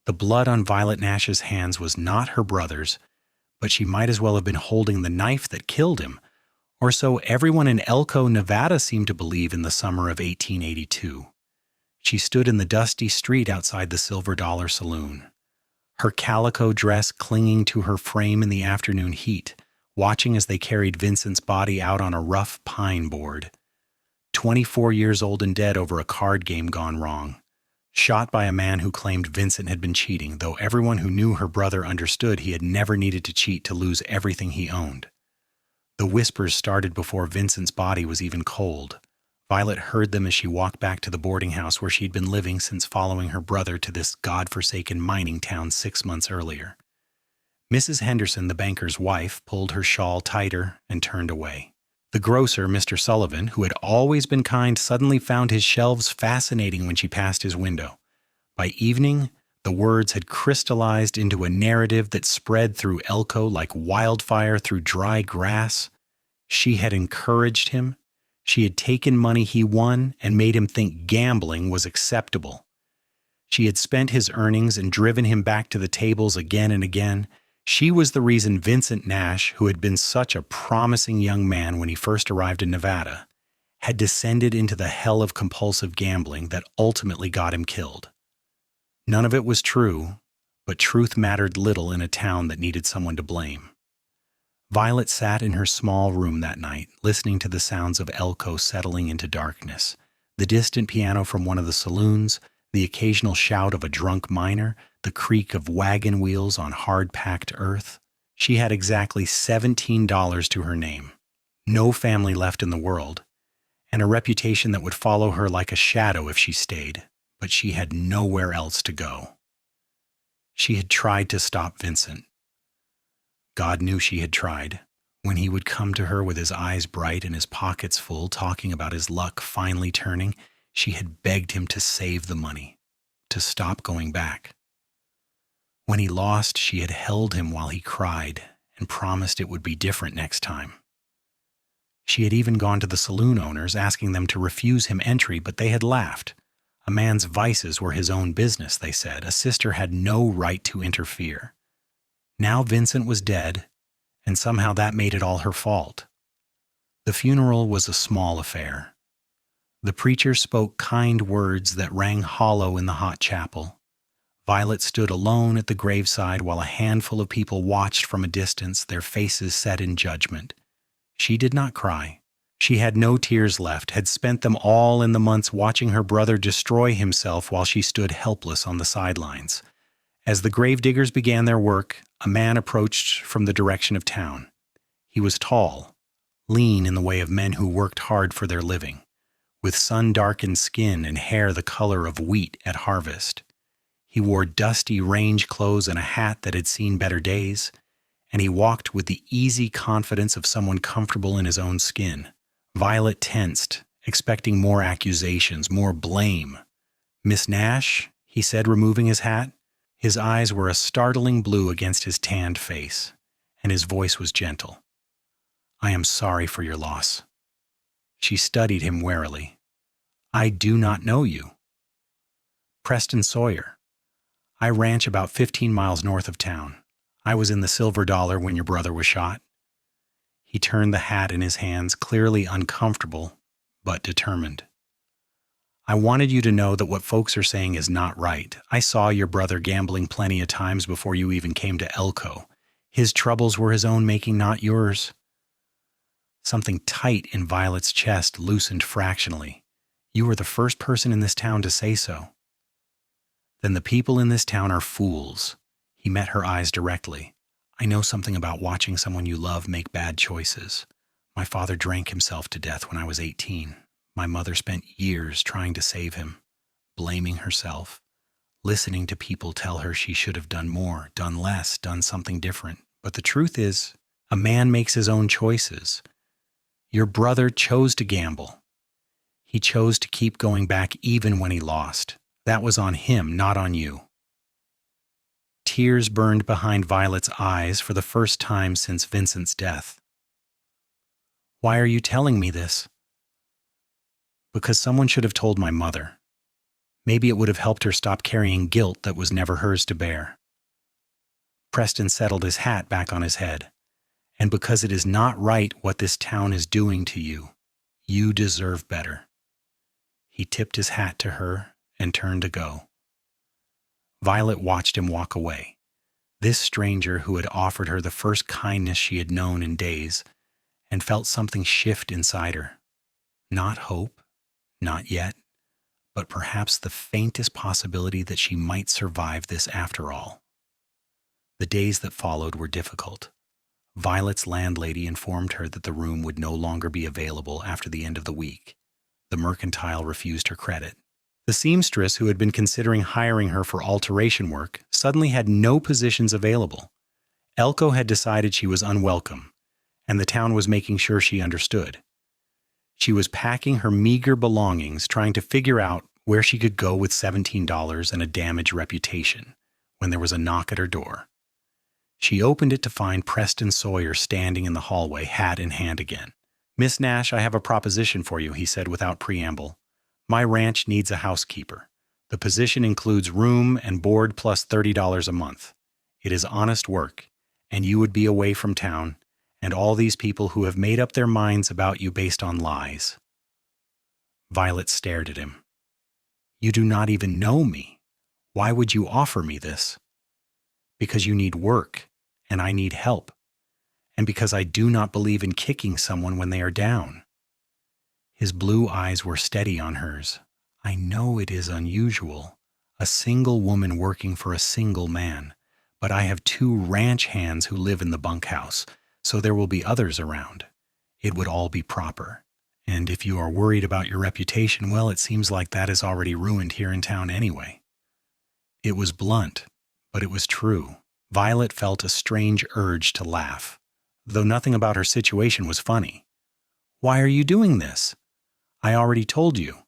The blood on Violet Nash's hands was not her brother's, but she might as well have been holding the knife that killed him, or so everyone in Elko, Nevada seemed to believe in the summer of 1882. She stood in the dusty street outside the Silver Dollar Saloon, her calico dress clinging to her frame in the afternoon heat, watching as they carried Vincent's body out on a rough pine board. 24 years old and dead over a card game gone wrong. Shot by a man who claimed Vincent had been cheating, though everyone who knew her brother understood he had never needed to cheat to lose everything he owned. The whispers started before Vincent's body was even cold. Violet heard them as she walked back to the boarding house where she'd been living since following her brother to this godforsaken mining town 6 months earlier. Mrs. Henderson, the banker's wife, pulled her shawl tighter and turned away. The grocer, Mr. Sullivan, who had always been kind, suddenly found his shelves fascinating when she passed his window. By evening, the words had crystallized into a narrative that spread through Elko like wildfire through dry grass. She had encouraged him. She had taken money he won and made him think gambling was acceptable. She had spent his earnings and driven him back to the tables again and again. She was the reason Vincent Nash, who had been such a promising young man when he first arrived in Nevada, had descended into the hell of compulsive gambling that ultimately got him killed. None of it was true, but truth mattered little in a town that needed someone to blame. Violet sat in her small room that night, listening to the sounds of Elko settling into darkness, the distant piano from one of the saloons, the occasional shout of a drunk miner, the creak of wagon wheels on hard-packed earth. She had exactly $17 to her name, no family left in the world, and a reputation that would follow her like a shadow if she stayed, but she had nowhere else to go. She had tried to stop Vincent. God knew she had tried. When he would come to her with his eyes bright and his pockets full, talking about his luck finally turning, she had begged him to save the money, to stop going back. When he lost, she had held him while he cried and promised it would be different next time. She had even gone to the saloon owners, asking them to refuse him entry, but they had laughed. A man's vices were his own business, they said. A sister had no right to interfere. Now Vincent was dead, and somehow that made it all her fault. The funeral was a small affair. The preacher spoke kind words that rang hollow in the hot chapel. Violet stood alone at the graveside while a handful of people watched from a distance, their faces set in judgment. She did not cry. She had no tears left, had spent them all in the months watching her brother destroy himself while she stood helpless on the sidelines. As the gravediggers began their work, a man approached from the direction of town. He was tall, lean in the way of men who worked hard for their living, with sun-darkened skin and hair the color of wheat at harvest. He wore dusty range clothes and a hat that had seen better days, and he walked with the easy confidence of someone comfortable in his own skin. Violet tensed, expecting more accusations, more blame. "Miss Nash," he said, removing his hat. His eyes were a startling blue against his tanned face, and his voice was gentle. "I am sorry for your loss." She studied him warily. "I do not know you." "Preston Sawyer. I ranch about 15 miles north of town. I was in the Silver Dollar when your brother was shot." He turned the hat in his hands, clearly uncomfortable, but determined. "I wanted you to know that what folks are saying is not right. I saw your brother gambling plenty of times before you even came to Elko. His troubles were his own making, not yours." Something tight in Violet's chest loosened fractionally. "You were the first person in this town to say so." "Then the people in this town are fools." He met her eyes directly. "I know something about watching someone you love make bad choices. My father drank himself to death when I was 18. My mother spent years trying to save him, blaming herself, listening to people tell her she should have done more, done less, done something different. But the truth is, a man makes his own choices. Your brother chose to gamble. He chose to keep going back even when he lost. That was on him, not on you." Tears burned behind Violet's eyes for the first time since Vincent's death. "Why are you telling me this?" "Because someone should have told my mother. Maybe it would have helped her stop carrying guilt that was never hers to bear. Preston settled his hat back on his head. And because it is not right what this town is doing to you, you deserve better. He tipped his hat to her and turned to go. Violet watched him walk away. This stranger who had offered her the first kindness she had known in days, and felt something shift inside her. Not hope, not yet, but perhaps the faintest possibility that she might survive this after all. The days that followed were difficult. Violet's landlady informed her that the room would no longer be available after the end of the week. The mercantile refused her credit. The seamstress who had been considering hiring her for alteration work suddenly had no positions available. Elko had decided she was unwelcome, and the town was making sure she understood. She was packing her meager belongings, trying to figure out where she could go with $17 and a damaged reputation, when there was a knock at her door. She opened it to find Preston Sawyer standing in the hallway, hat in hand again. "Miss Nash, I have a proposition for you," he said without preamble. "My ranch needs a housekeeper. The position includes room and board plus $30 a month. It is honest work, and you would be away from town, and all these people who have made up their minds about you based on lies." Violet stared at him. "You do not even know me. Why would you offer me this?" "Because you need work, and I need help, and because I do not believe in kicking someone when they are down." His blue eyes were steady on hers. "I know it is unusual, a single woman working for a single man, but I have 2 ranch hands who live in the bunkhouse, so there will be others around. It would all be proper. And if you are worried about your reputation, well, it seems like that is already ruined here in town anyway." It was blunt, but it was true. Violet felt a strange urge to laugh, though nothing about her situation was funny. "Why are you doing this? I already told you.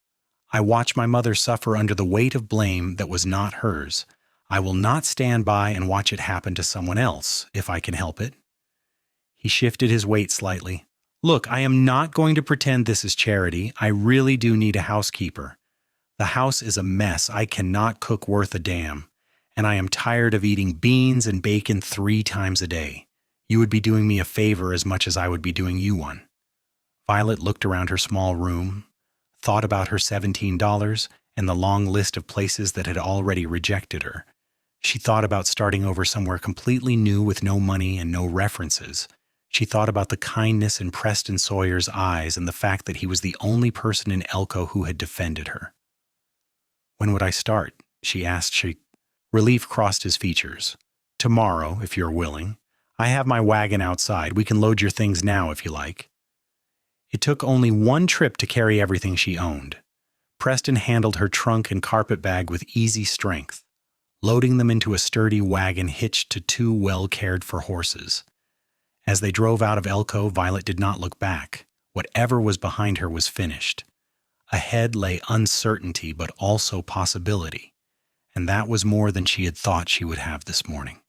I watched my mother suffer under the weight of blame that was not hers. I will not stand by and watch it happen to someone else, if I can help it." He shifted his weight slightly. "Look, I am not going to pretend this is charity. I really do need a housekeeper. The house is a mess. I cannot cook worth a damn. And I am tired of eating beans and bacon 3 times a day. You would be doing me a favor as much as I would be doing you one." Violet looked around her small room, thought about her $17 and the long list of places that had already rejected her. She thought about starting over somewhere completely new with no money and no references. She thought about the kindness in Preston Sawyer's eyes and the fact that he was the only person in Elko who had defended her. "When would I start?" she asked. Relief crossed his features. "Tomorrow, if you're willing. I have my wagon outside. We can load your things now if you like." It took only one trip to carry everything she owned. Preston handled her trunk and carpet bag with easy strength, loading them into a sturdy wagon hitched to 2 well-cared-for horses. As they drove out of Elko, Violet did not look back. Whatever was behind her was finished. Ahead lay uncertainty, but also possibility. And that was more than she had thought she would have this morning.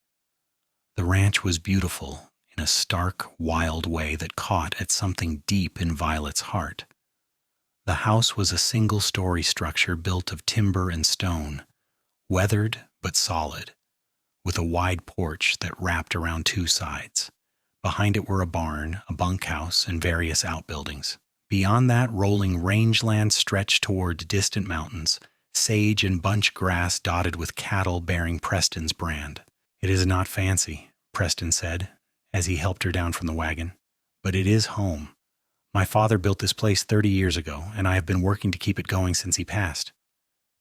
The ranch was beautiful in a stark, wild way that caught at something deep in Violet's heart. The house was a single-story structure built of timber and stone, weathered but solid, with a wide porch that wrapped around 2 sides. Behind it were a barn, a bunkhouse, and various outbuildings. Beyond that, rolling rangeland stretched toward distant mountains, sage and bunch grass dotted with cattle bearing Preston's brand. "It is not fancy," Preston said, as he helped her down from the wagon, "but it is home. My father built this place 30 years ago, and I have been working to keep it going since he passed."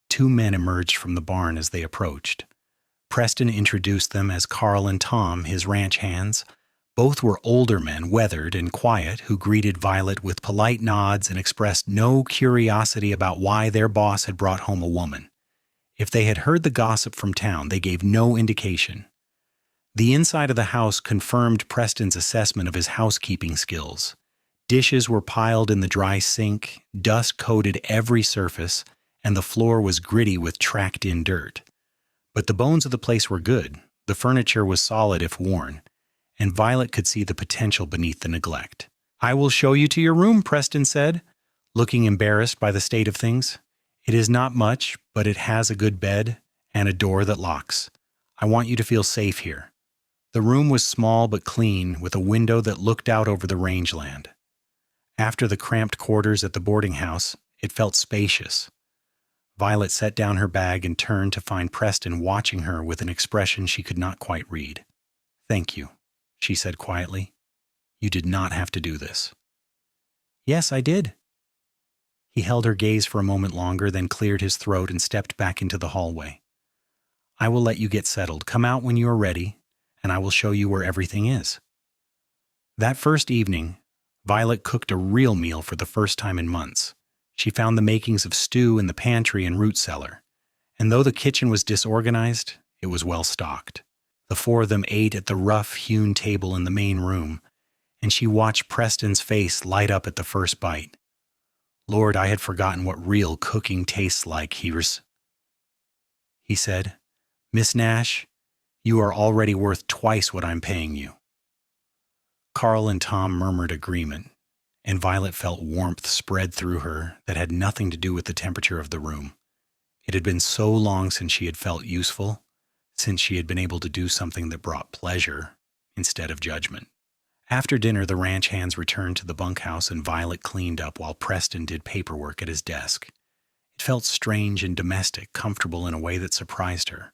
2 men emerged from the barn as they approached. Preston introduced them as Carl and Tom, his ranch hands. Both were older men, weathered and quiet, who greeted Violet with polite nods and expressed no curiosity about why their boss had brought home a woman. If they had heard the gossip from town, they gave no indication. The inside of the house confirmed Preston's assessment of his housekeeping skills. Dishes were piled in the dry sink, dust coated every surface, and the floor was gritty with tracked-in dirt. But the bones of the place were good. The furniture was solid if worn, and Violet could see the potential beneath the neglect. "I will show you to your room," Preston said, looking embarrassed by the state of things. It is not much, but it has a good bed and a door that locks. I want you to feel safe here." The room was small but clean, with a window that looked out over the rangeland. After the cramped quarters at the boarding house, it felt spacious. Violet set down her bag and turned to find Preston watching her with an expression she could not quite read. "Thank you," she said quietly. "You did not have to do this." "Yes, I did." He held her gaze for a moment longer, then cleared his throat and stepped back into the hallway. "I will let you get settled. Come out when you are ready, and I will show you where everything is." That first evening, Violet cooked a real meal for the first time in months. She found the makings of stew in the pantry and root cellar, and though the kitchen was disorganized, it was well stocked. The four of them ate at the rough-hewn table in the main room, and she watched Preston's face light up at the first bite. "Lord, I had forgotten what real cooking tastes like," he said. "Miss Nash, you are already worth twice what I'm paying you." Carl and Tom murmured agreement, and Violet felt warmth spread through her that had nothing to do with the temperature of the room. It had been so long since she had felt useful, since she had been able to do something that brought pleasure instead of judgment. After dinner, the ranch hands returned to the bunkhouse and Violet cleaned up while Preston did paperwork at his desk. It felt strange and domestic, comfortable in a way that surprised her.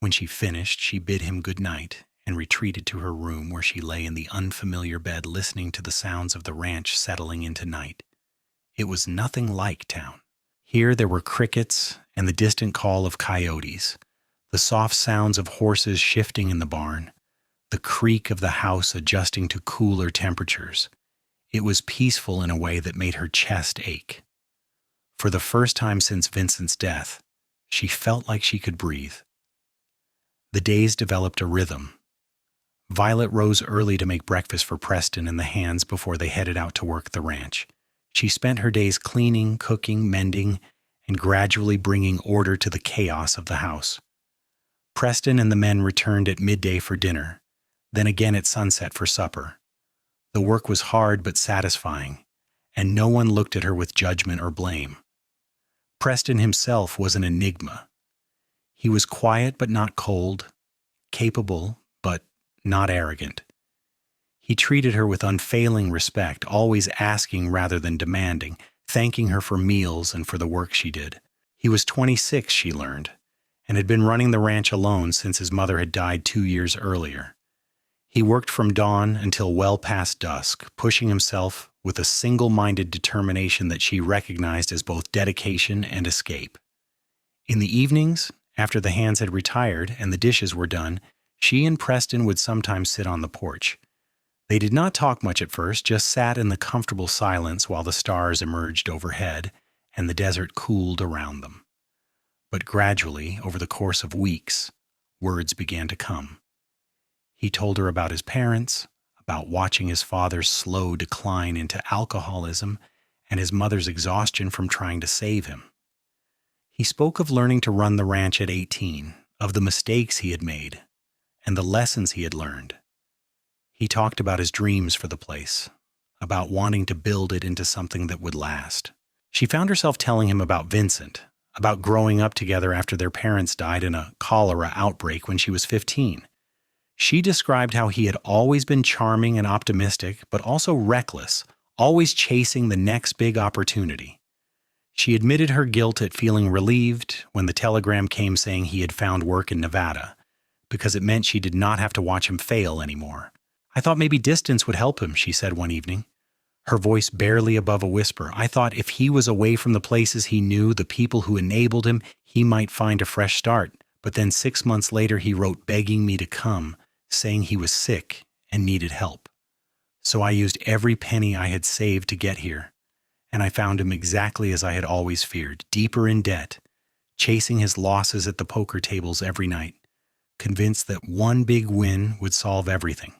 When she finished, she bid him good night and retreated to her room, where she lay in the unfamiliar bed listening to the sounds of the ranch settling into night. It was nothing like town. Here there were crickets and the distant call of coyotes, the soft sounds of horses shifting in the barn, the creak of the house adjusting to cooler temperatures. It was peaceful in a way that made her chest ache. For the first time since Vincent's death, she felt like she could breathe. The days developed a rhythm. Violet rose early to make breakfast for Preston and the hands before they headed out to work the ranch. She spent her days cleaning, cooking, mending, and gradually bringing order to the chaos of the house. Preston and the men returned at midday for dinner, then again at sunset for supper. The work was hard but satisfying, and no one looked at her with judgment or blame. Preston himself was an enigma. He was quiet but not cold, capable but not arrogant. He treated her with unfailing respect, always asking rather than demanding, thanking her for meals and for the work she did. He was 26, she learned, and had been running the ranch alone since his mother had died 2 years earlier. He worked from dawn until well past dusk, pushing himself with a single-minded determination that she recognized as both dedication and escape. In the evenings, after the hands had retired and the dishes were done, she and Preston would sometimes sit on the porch. They did not talk much at first, just sat in the comfortable silence while the stars emerged overhead and the desert cooled around them. But gradually, over the course of weeks, words began to come. He told her about his parents, about watching his father's slow decline into alcoholism and his mother's exhaustion from trying to save him. He spoke of learning to run the ranch at 18, of the mistakes he had made, and the lessons he had learned. He talked about his dreams for the place, about wanting to build it into something that would last. She found herself telling him about Vincent, about growing up together after their parents died in a cholera outbreak when she was 15. She described how he had always been charming and optimistic, but also reckless, always chasing the next big opportunity. She admitted her guilt at feeling relieved when the telegram came saying he had found work in Nevada, because it meant she did not have to watch him fail anymore. "I thought maybe distance would help him," she said one evening, her voice barely above a whisper. "I thought if he was away from the places he knew, the people who enabled him, he might find a fresh start. But then 6 months later he wrote begging me to come, saying he was sick and needed help. So I used every penny I had saved to get here, and I found him exactly as I had always feared, deeper in debt, chasing his losses at the poker tables every night, convinced that one big win would solve everything."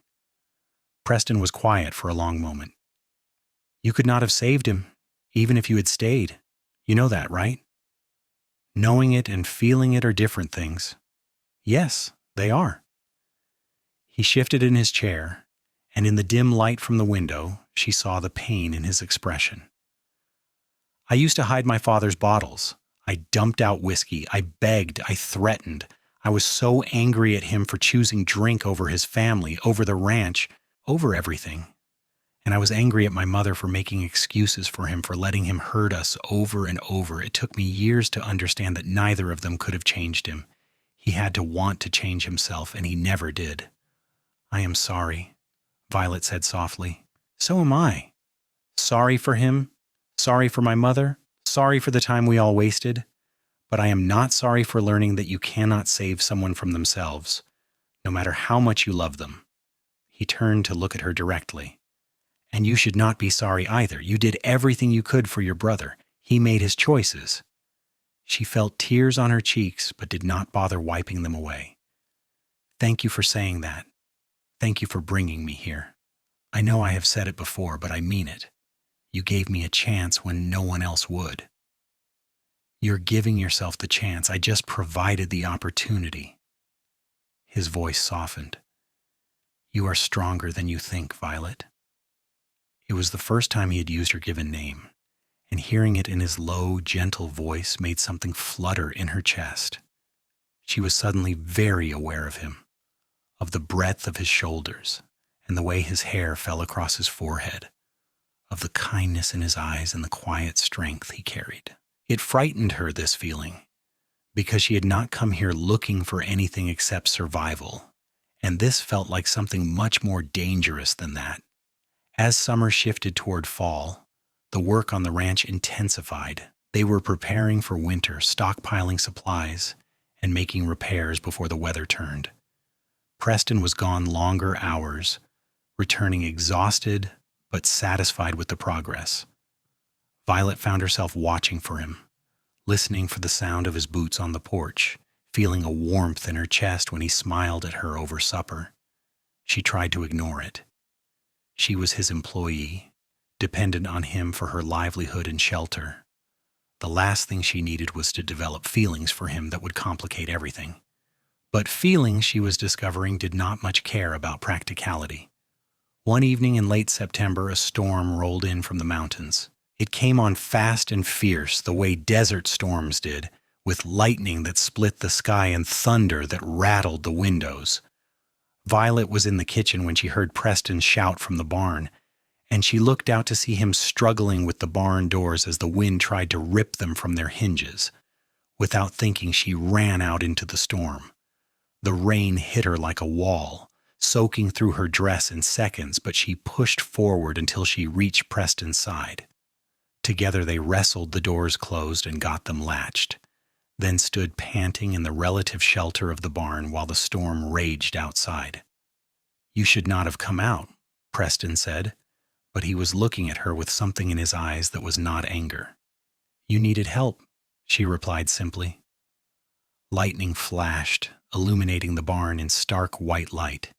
Preston was quiet for a long moment. "You could not have saved him, even if you had stayed. You know that, right?" "Knowing it and feeling it are different things." "Yes, they are." He shifted in his chair, and in the dim light from the window, she saw the pain in his expression. "I used to hide my father's bottles. I dumped out whiskey. I begged. I threatened. I was so angry at him for choosing drink over his family, over the ranch, over everything. And I was angry at my mother for making excuses for him, for letting him hurt us over and over. It took me years to understand that neither of them could have changed him. He had to want to change himself, and he never did. I am sorry, Violet said softly. So am I. Sorry for him. Sorry for my mother. Sorry for the time we all wasted. But I am not sorry for learning that you cannot save someone from themselves, no matter how much you love them. He turned to look at her directly. And you should not be sorry either. You did everything you could for your brother. He made his choices. She felt tears on her cheeks, but did not bother wiping them away. Thank you for saying that. Thank you for bringing me here. I know I have said it before, but I mean it. You gave me a chance when no one else would. You're giving yourself the chance. I just provided the opportunity. His voice softened. You are stronger than you think, Violet. It was the first time he had used her given name, and hearing it in his low, gentle voice made something flutter in her chest. She was suddenly very aware of him, of the breadth of his shoulders and the way his hair fell across his forehead, of the kindness in his eyes and the quiet strength he carried. It frightened her, this feeling, because she had not come here looking for anything except survival, and this felt like something much more dangerous than that. As summer shifted toward fall, the work on the ranch intensified. They were preparing for winter, stockpiling supplies, and making repairs before the weather turned. Preston was gone longer hours, returning exhausted but satisfied with the progress. Violet found herself watching for him, listening for the sound of his boots on the porch, feeling a warmth in her chest when he smiled at her over supper. She tried to ignore it. She was his employee, dependent on him for her livelihood and shelter. The last thing she needed was to develop feelings for him that would complicate everything. But feelings, she was discovering, did not much care about practicality. One evening in late September, a storm rolled in from the mountains. It came on fast and fierce, the way desert storms did, with lightning that split the sky and thunder that rattled the windows. Violet was in the kitchen when she heard Preston shout from the barn, and she looked out to see him struggling with the barn doors as the wind tried to rip them from their hinges. Without thinking, she ran out into the storm. The rain hit her like a wall, soaking through her dress in seconds, but she pushed forward until she reached Preston's side. Together they wrestled the doors closed and got them latched, then stood panting in the relative shelter of the barn while the storm raged outside. You should not have come out, Preston said, but he was looking at her with something in his eyes that was not anger. You needed help, she replied simply. Lightning flashed, illuminating the barn in stark white light,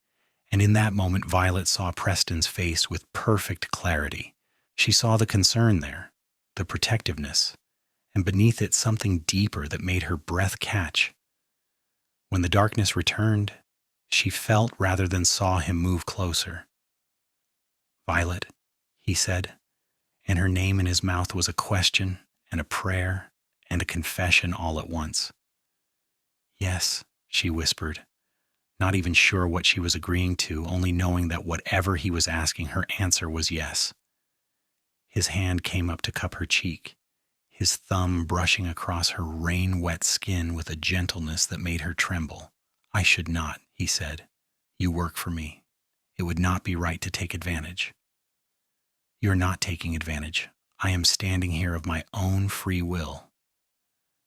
and in that moment Violet saw Preston's face with perfect clarity. She saw the concern there, the protectiveness, and beneath it something deeper that made her breath catch. When the darkness returned, she felt rather than saw him move closer. Violet, he said, and her name in his mouth was a question and a prayer and a confession all at once. Yes, she whispered, not even sure what she was agreeing to, only knowing that whatever he was asking, her answer was yes. His hand came up to cup her cheek, his thumb brushing across her rain-wet skin with a gentleness that made her tremble. I should not, he said. You work for me. It would not be right to take advantage. You're not taking advantage. I am standing here of my own free will.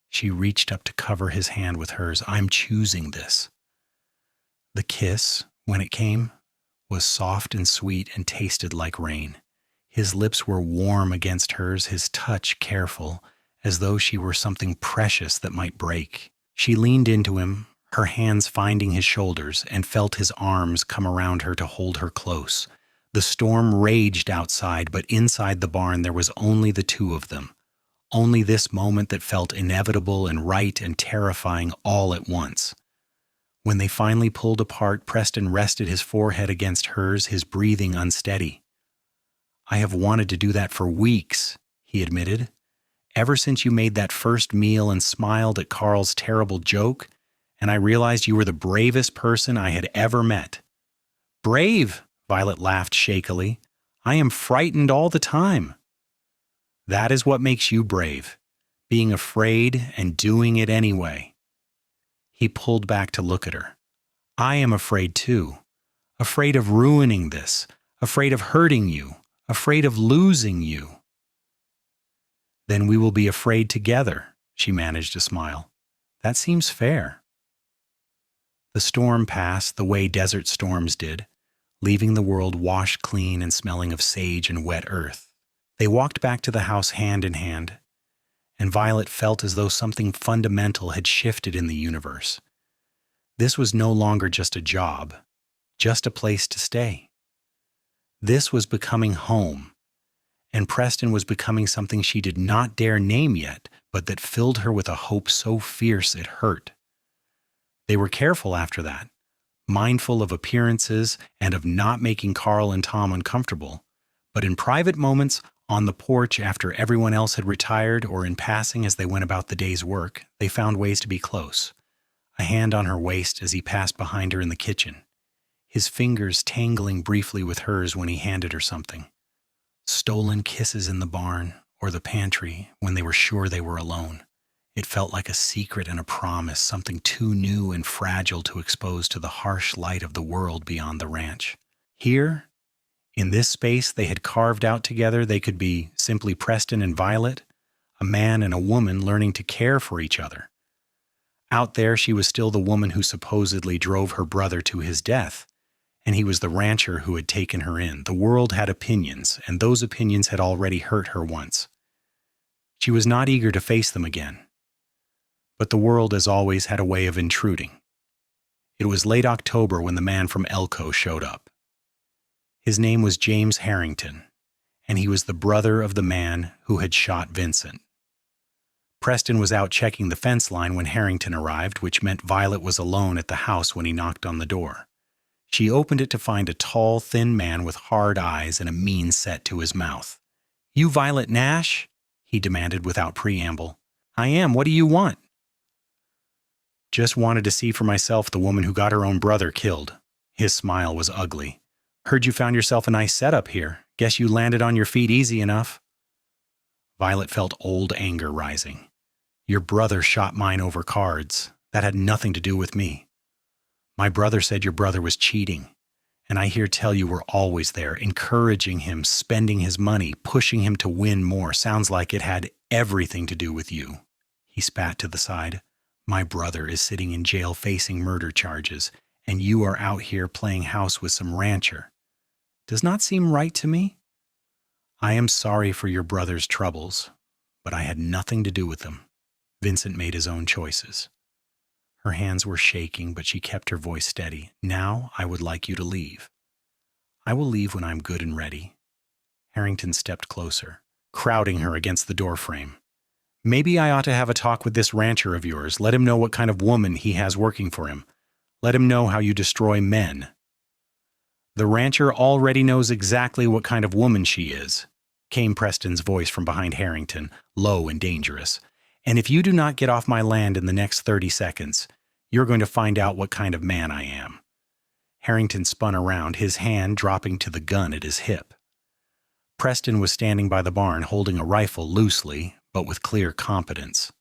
She reached up to cover his hand with hers. I'm choosing this. The kiss, when it came, was soft and sweet and tasted like rain. His lips were warm against hers, his touch careful, as though she were something precious that might break. She leaned into him, her hands finding his shoulders, and felt his arms come around her to hold her close. The storm raged outside, but inside the barn there was only the two of them. Only this moment that felt inevitable and right and terrifying all at once. When they finally pulled apart, Preston rested his forehead against hers, his breathing unsteady. I have wanted to do that for weeks, he admitted, Ever since you made that first meal and smiled at Carl's terrible joke, and I realized you were the bravest person I had ever met." "Brave?" Violet laughed shakily. "I am frightened all the time." "That is what makes you brave, being afraid and doing it anyway." He pulled back to look at her. "I am afraid too. Afraid of ruining this, afraid of hurting you, afraid of losing you." "Then we will be afraid together," she managed to smile. "That seems fair." The storm passed the way desert storms did, leaving the world washed clean and smelling of sage and wet earth. They walked back to the house hand in hand, and Violet felt as though something fundamental had shifted in the universe. This was no longer just a job, just a place to stay. This was becoming home, and Preston was becoming something she did not dare name yet, but that filled her with a hope so fierce it hurt. They were careful after that, mindful of appearances and of not making Carl and Tom uncomfortable, but in private moments, on the porch after everyone else had retired or in passing as they went about the day's work, they found ways to be close. A hand on her waist as he passed behind her in the kitchen, his fingers tangling briefly with hers when he handed her something. Stolen kisses in the barn or the pantry when they were sure they were alone. It felt like a secret and a promise, something too new and fragile to expose to the harsh light of the world beyond the ranch. Here, in this space they had carved out together, they could be simply Preston and Violet, a man and a woman learning to care for each other. Out there, she was still the woman who supposedly drove her brother to his death, and he was the rancher who had taken her in. The world had opinions, and those opinions had already hurt her once. She was not eager to face them again. But the world, as always, had a way of intruding. It was late October when the man from Elko showed up. His name was James Harrington, and he was the brother of the man who had shot Vincent. Preston was out checking the fence line when Harrington arrived, which meant Violet was alone at the house when he knocked on the door. She opened it to find a tall, thin man with hard eyes and a mean set to his mouth. "You Violet Nash?" he demanded without preamble. "I am. What do you want?" "Just wanted to see for myself the woman who got her own brother killed." His smile was ugly. "Heard you found yourself a nice setup here. Guess you landed on your feet easy enough." Violet felt old anger rising. "Your brother shot mine over cards. That had nothing to do with me. My brother said your brother was cheating, and I hear tell you were always there, encouraging him, spending his money, pushing him to win more. Sounds like it had everything to do with you." He spat to the side. "My brother is sitting in jail facing murder charges, and you are out here playing house with some rancher. Does not seem right to me. I am sorry for your brother's troubles, but I had nothing to do with them. Vincent made his own choices." Her hands were shaking, but she kept her voice steady. "Now I would like you to leave." "I will leave when I'm good and ready." Harrington stepped closer, crowding her against the doorframe. "Maybe I ought to have a talk with this rancher of yours. Let him know what kind of woman he has working for him. Let him know how you destroy men." "The rancher already knows exactly what kind of woman she is," came Preston's voice from behind Harrington, low and dangerous. "And if you do not get off my land in the next 30 seconds, you're going to find out what kind of man I am." Harrington spun around, his hand dropping to the gun at his hip. Preston was standing by the barn holding a rifle loosely, but with clear competence.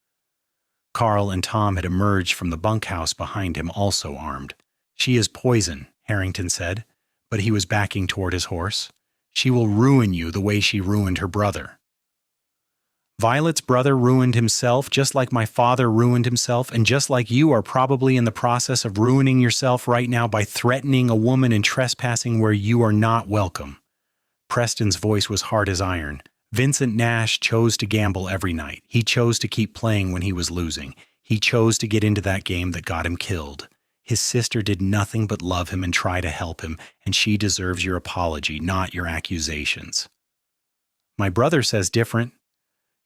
Carl and Tom had emerged from the bunkhouse behind him, also armed. "She is poison," Harrington said, but he was backing toward his horse. "She will ruin you the way she ruined her brother." "Violet's brother ruined himself, just like my father ruined himself, and just like you are probably in the process of ruining yourself right now by threatening a woman and trespassing where you are not welcome." Preston's voice was hard as iron. Vincent Nash chose to gamble every night. He chose to keep playing when he was losing. He chose to get into that game that got him killed. His sister did nothing but love him and try to help him, and she deserves your apology, not your accusations. "My brother says different."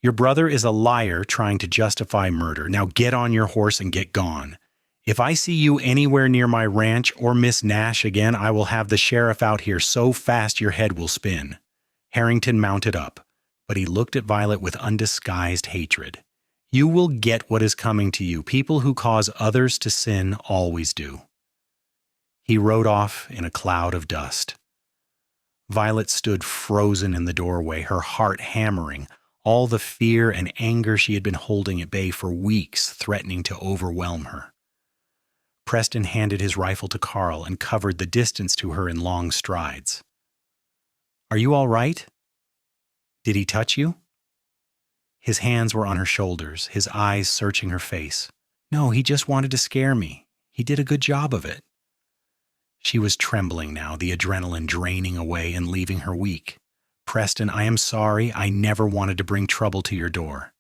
"Your brother is a liar trying to justify murder. Now get on your horse and get gone. If I see you anywhere near my ranch or Miss Nash again, I will have the sheriff out here so fast your head will spin." Harrington mounted up, but he looked at Violet with undisguised hatred. "You will get what is coming to you. People who cause others to sin always do." He rode off in a cloud of dust. Violet stood frozen in the doorway, her heart hammering, all the fear and anger she had been holding at bay for weeks threatening to overwhelm her. Preston handed his rifle to Carl and covered the distance to her in long strides. "Are you all right? Did he touch you?" His hands were on her shoulders, his eyes searching her face. "No, he just wanted to scare me. He did a good job of it." She was trembling now, the adrenaline draining away and leaving her weak. "Preston, I am sorry. I never wanted to bring trouble to your door."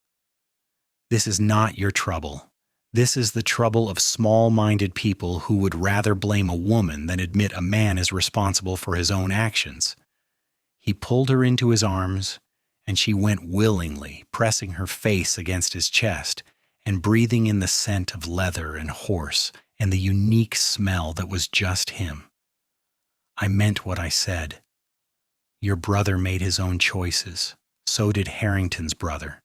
"This is not your trouble. This is the trouble of small-minded people who would rather blame a woman than admit a man is responsible for his own actions." He pulled her into his arms, and she went willingly, pressing her face against his chest and breathing in the scent of leather and horse and the unique smell that was just him. "I meant what I said. Your brother made his own choices. So did Harrington's brother.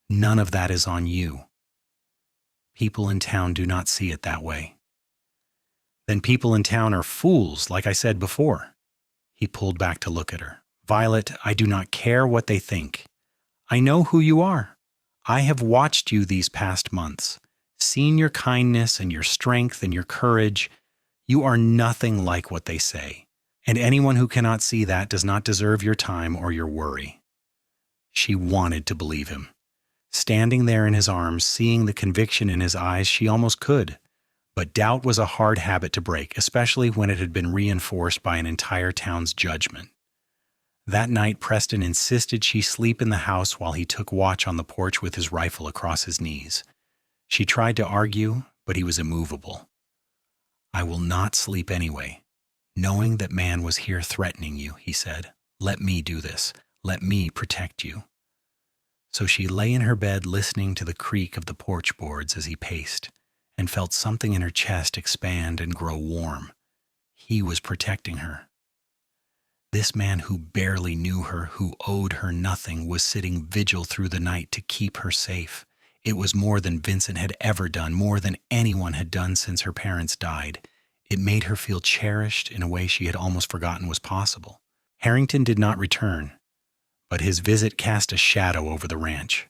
None of that is on you. People in town do not see it that way." "Then people in town are fools, like I said before." He pulled back to look at her. "Violet, I do not care what they think. I know who you are. I have watched you these past months, seen your kindness and your strength and your courage. You are nothing like what they say, and anyone who cannot see that does not deserve your time or your worry." She wanted to believe him. Standing there in his arms, seeing the conviction in his eyes, she almost could. But doubt was a hard habit to break, especially when it had been reinforced by an entire town's judgment. That night, Preston insisted she sleep in the house while he took watch on the porch with his rifle across his knees. She tried to argue, but he was immovable. "I will not sleep anyway. Knowing that man was here threatening you," he said. "Let me do this. Let me protect you." So she lay in her bed listening to the creak of the porch boards as he paced, and felt something in her chest expand and grow warm. He was protecting her. This man who barely knew her, who owed her nothing, was sitting vigil through the night to keep her safe. It was more than Vincent had ever done, more than anyone had done since her parents died. It made her feel cherished in a way she had almost forgotten was possible. Harrington did not return, but his visit cast a shadow over the ranch.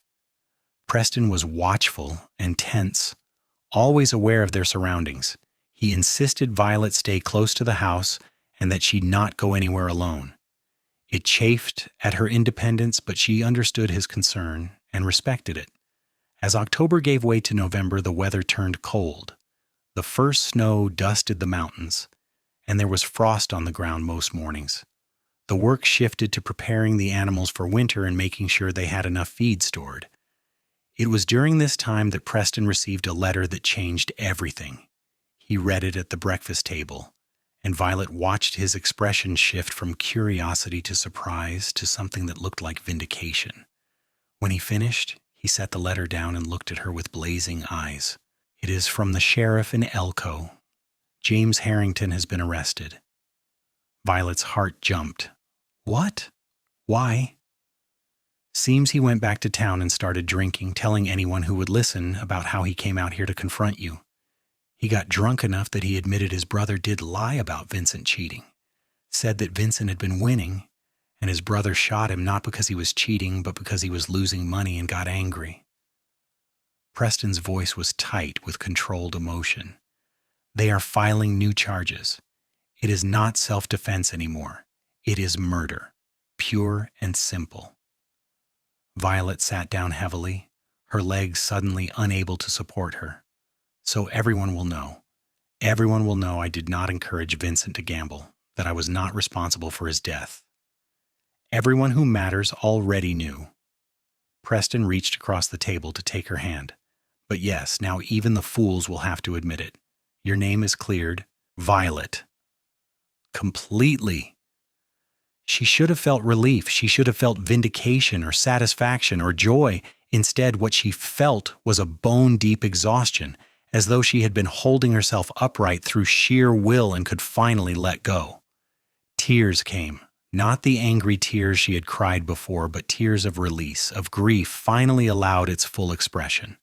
Preston was watchful and tense, always aware of their surroundings. He insisted Violet stay close to the house and that she not go anywhere alone. It chafed at her independence, but she understood his concern and respected it. As October gave way to November, the weather turned cold. The first snow dusted the mountains, and there was frost on the ground most mornings. The work shifted to preparing the animals for winter and making sure they had enough feed stored. It was during this time that Preston received a letter that changed everything. He read it at the breakfast table, and Violet watched his expression shift from curiosity to surprise to something that looked like vindication. When he finished, he set the letter down and looked at her with blazing eyes. "It is from the sheriff in Elko. James Harrington has been arrested." Violet's heart jumped. "What? Why?" "Seems he went back to town and started drinking, telling anyone who would listen about how he came out here to confront you. He got drunk enough that he admitted his brother did lie about Vincent cheating, said that Vincent had been winning, and his brother shot him not because he was cheating, but because he was losing money and got angry." Preston's voice was tight with controlled emotion. "They are filing new charges. It is not self-defense anymore. It is murder, pure and simple." Violet sat down heavily, her legs suddenly unable to support her. "So everyone will know. Everyone will know I did not encourage Vincent to gamble, that I was not responsible for his death. Everyone who matters already knew." Preston reached across the table to take her hand. "But yes, now even the fools will have to admit it. Your name is cleared. Violet." Completely. She should have felt relief. She should have felt vindication or satisfaction or joy. Instead, what she felt was a bone-deep exhaustion, as though she had been holding herself upright through sheer will and could finally let go. Tears came, Not the angry tears she had cried before, but tears of release, of grief finally allowed its full expression.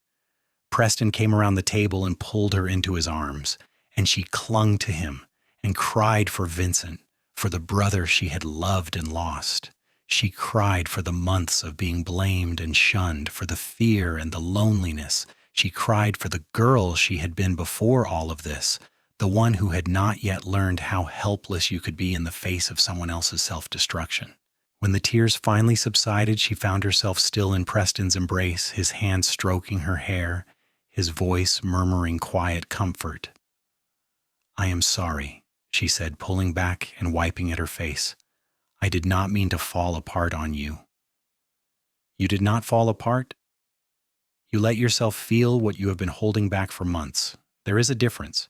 Preston came around the table and pulled her into his arms, and she clung to him and cried for Vincent, for the brother she had loved and lost. She cried for the months of being blamed and shunned, for the fear and the loneliness. She cried for the girl she had been before all of this, the one who had not yet learned how helpless you could be in the face of someone else's self-destruction. When the tears finally subsided, she found herself still in Preston's embrace, his hand stroking her hair, his voice murmuring quiet comfort. "I am sorry," she said, pulling back and wiping at her face. "I did not mean to fall apart on you." "You did not fall apart? You let yourself feel what you have been holding back for months. There is a difference."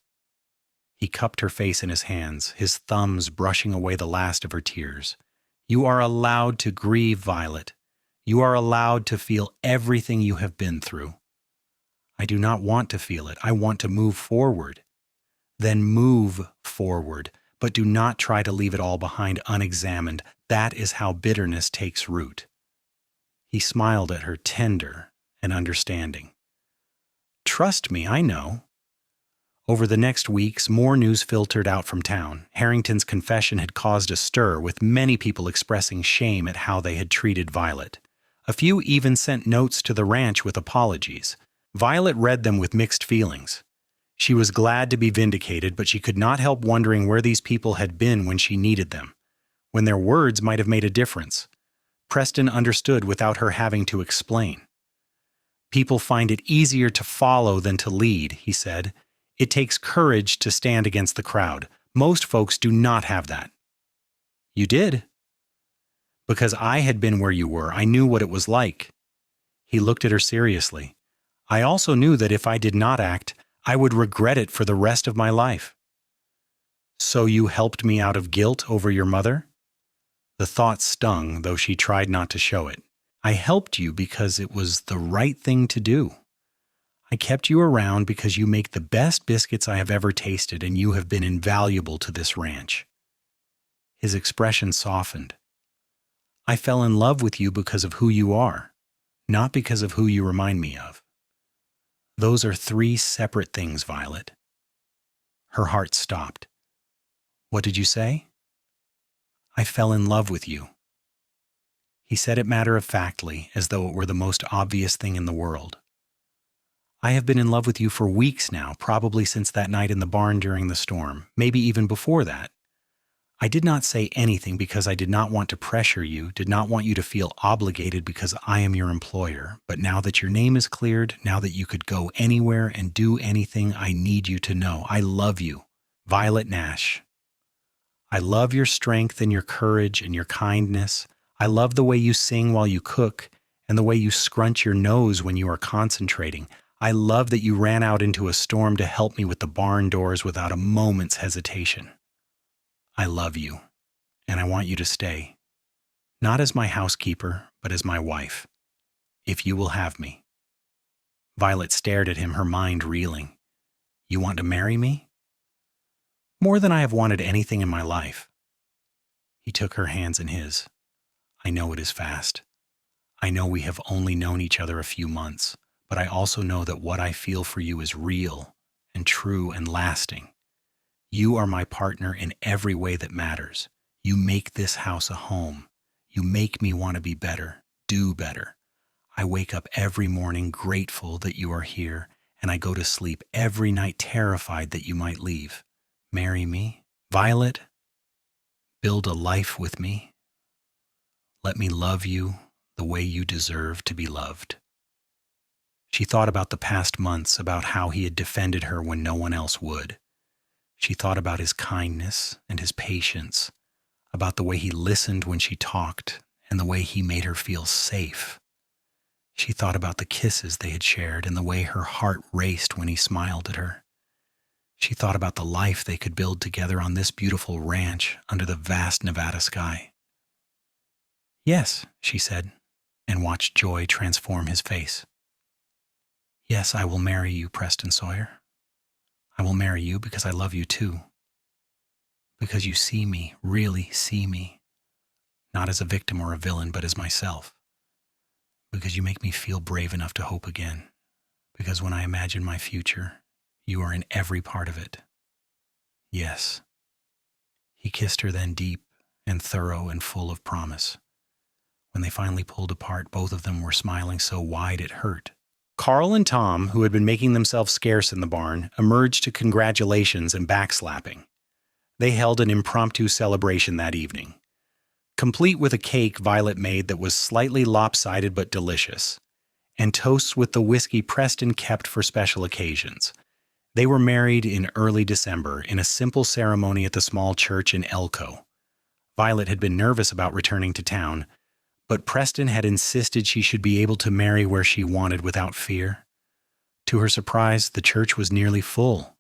He cupped her face in his hands, his thumbs brushing away the last of her tears. "You are allowed to grieve, Violet. You are allowed to feel everything you have been through." "I do not want to feel it. I want to move forward." "Then move forward, but do not try to leave it all behind unexamined. That is how bitterness takes root." He smiled at her, tender and understanding. "Trust me, I know." Over the next weeks, more news filtered out from town. Harrington's confession had caused a stir, with many people expressing shame at how they had treated Violet. A few even sent notes to the ranch with apologies. Violet read them with mixed feelings. She was glad to be vindicated, but she could not help wondering where these people had been when she needed them, when their words might have made a difference. Preston understood without her having to explain. "People find it easier to follow than to lead," he said. "It takes courage to stand against the crowd. Most folks do not have that." "You did?" "Because I had been where you were. I knew what it was like." He looked at her seriously. "I also knew that if I did not act, I would regret it for the rest of my life." "So you helped me out of guilt over your mother?" The thought stung, though she tried not to show it. "I helped you because it was the right thing to do. I kept you around because you make the best biscuits I have ever tasted, and you have been invaluable to this ranch." His expression softened. "I fell in love with you because of who you are, not because of who you remind me of. Those are three separate things, Violet." Her heart stopped. "What did you say?" "I fell in love with you." He said it matter-of-factly, as though it were the most obvious thing in the world. "I have been in love with you for weeks now, probably since that night in the barn during the storm, maybe even before that. I did not say anything because I did not want to pressure you, did not want you to feel obligated because I am your employer. But now that your name is cleared, now that you could go anywhere and do anything, I need you to know I love you, Violet Nash. I love your strength and your courage and your kindness. I love the way you sing while you cook and the way you scrunch your nose when you are concentrating. I love that you ran out into a storm to help me with the barn doors without a moment's hesitation. I love you, and I want you to stay. Not as my housekeeper, but as my wife, if you will have me." Violet stared at him, her mind reeling. "You want to marry me?" "More than I have wanted anything in my life." He took her hands in his. "I know it is fast. I know we have only known each other a few months, but I also know that what I feel for you is real and true and lasting. You are my partner in every way that matters. You make this house a home. You make me want to be better, do better. I wake up every morning grateful that you are here, and I go to sleep every night terrified that you might leave. Marry me, Violet. Build a life with me. Let me love you the way you deserve to be loved." She thought about the past months, about how he had defended her when no one else would. She thought about his kindness and his patience, about the way he listened when she talked and the way he made her feel safe. She thought about the kisses they had shared and the way her heart raced when he smiled at her. She thought about the life they could build together on this beautiful ranch under the vast Nevada sky. "Yes," she said, and watched joy transform his face. "Yes, I will marry you, Preston Sawyer. I will marry you because I love you too. Because you see me, really see me. not as a victim or a villain, but as myself. Because you make me feel brave enough to hope again. Because when I imagine my future, you are in every part of it. Yes. He kissed her then, deep and thorough and full of promise. When they finally pulled apart, both of them were smiling so wide it hurt. Carl and Tom, who had been making themselves scarce in the barn, emerged to congratulations and backslapping. They held an impromptu celebration that evening, complete with a cake Violet made that was slightly lopsided but delicious, and toasts with the whiskey Preston kept for special occasions. They were married in early December in a simple ceremony at the small church in Elko. Violet had been nervous about returning to town, but Preston had insisted she should be able to marry where she wanted without fear. To her surprise, the church was nearly full.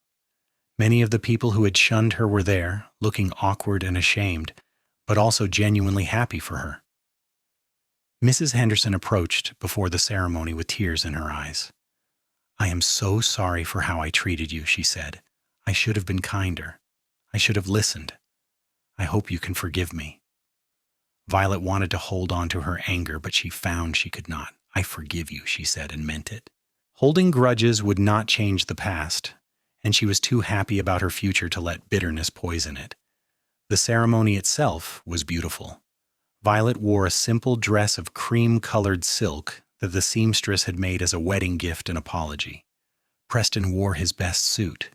Many of the people who had shunned her were there, looking awkward and ashamed, but also genuinely happy for her. Mrs. Henderson approached before the ceremony with tears in her eyes. "I am so sorry for how I treated you," she said. "I should have been kinder. I should have listened. I hope you can forgive me." Violet wanted to hold on to her anger, but she found she could not. "I forgive you," she said, and meant it. Holding grudges would not change the past, and she was too happy about her future to let bitterness poison it. The ceremony itself was beautiful. Violet wore a simple dress of cream-colored silk that the seamstress had made as a wedding gift and apology. Preston wore his best suit,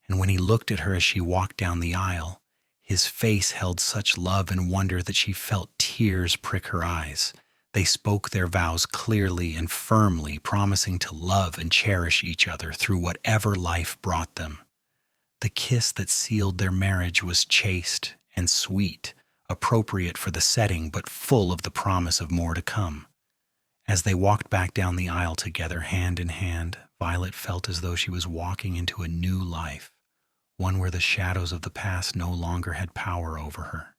and when he looked at her as she walked down the aisle, his face held such love and wonder that she felt tears prick her eyes. They spoke their vows clearly and firmly, promising to love and cherish each other through whatever life brought them. The kiss that sealed their marriage was chaste and sweet, appropriate for the setting, but full of the promise of more to come. As they walked back down the aisle together, hand in hand, Violet felt as though she was walking into a new life, one where the shadows of the past no longer had power over her.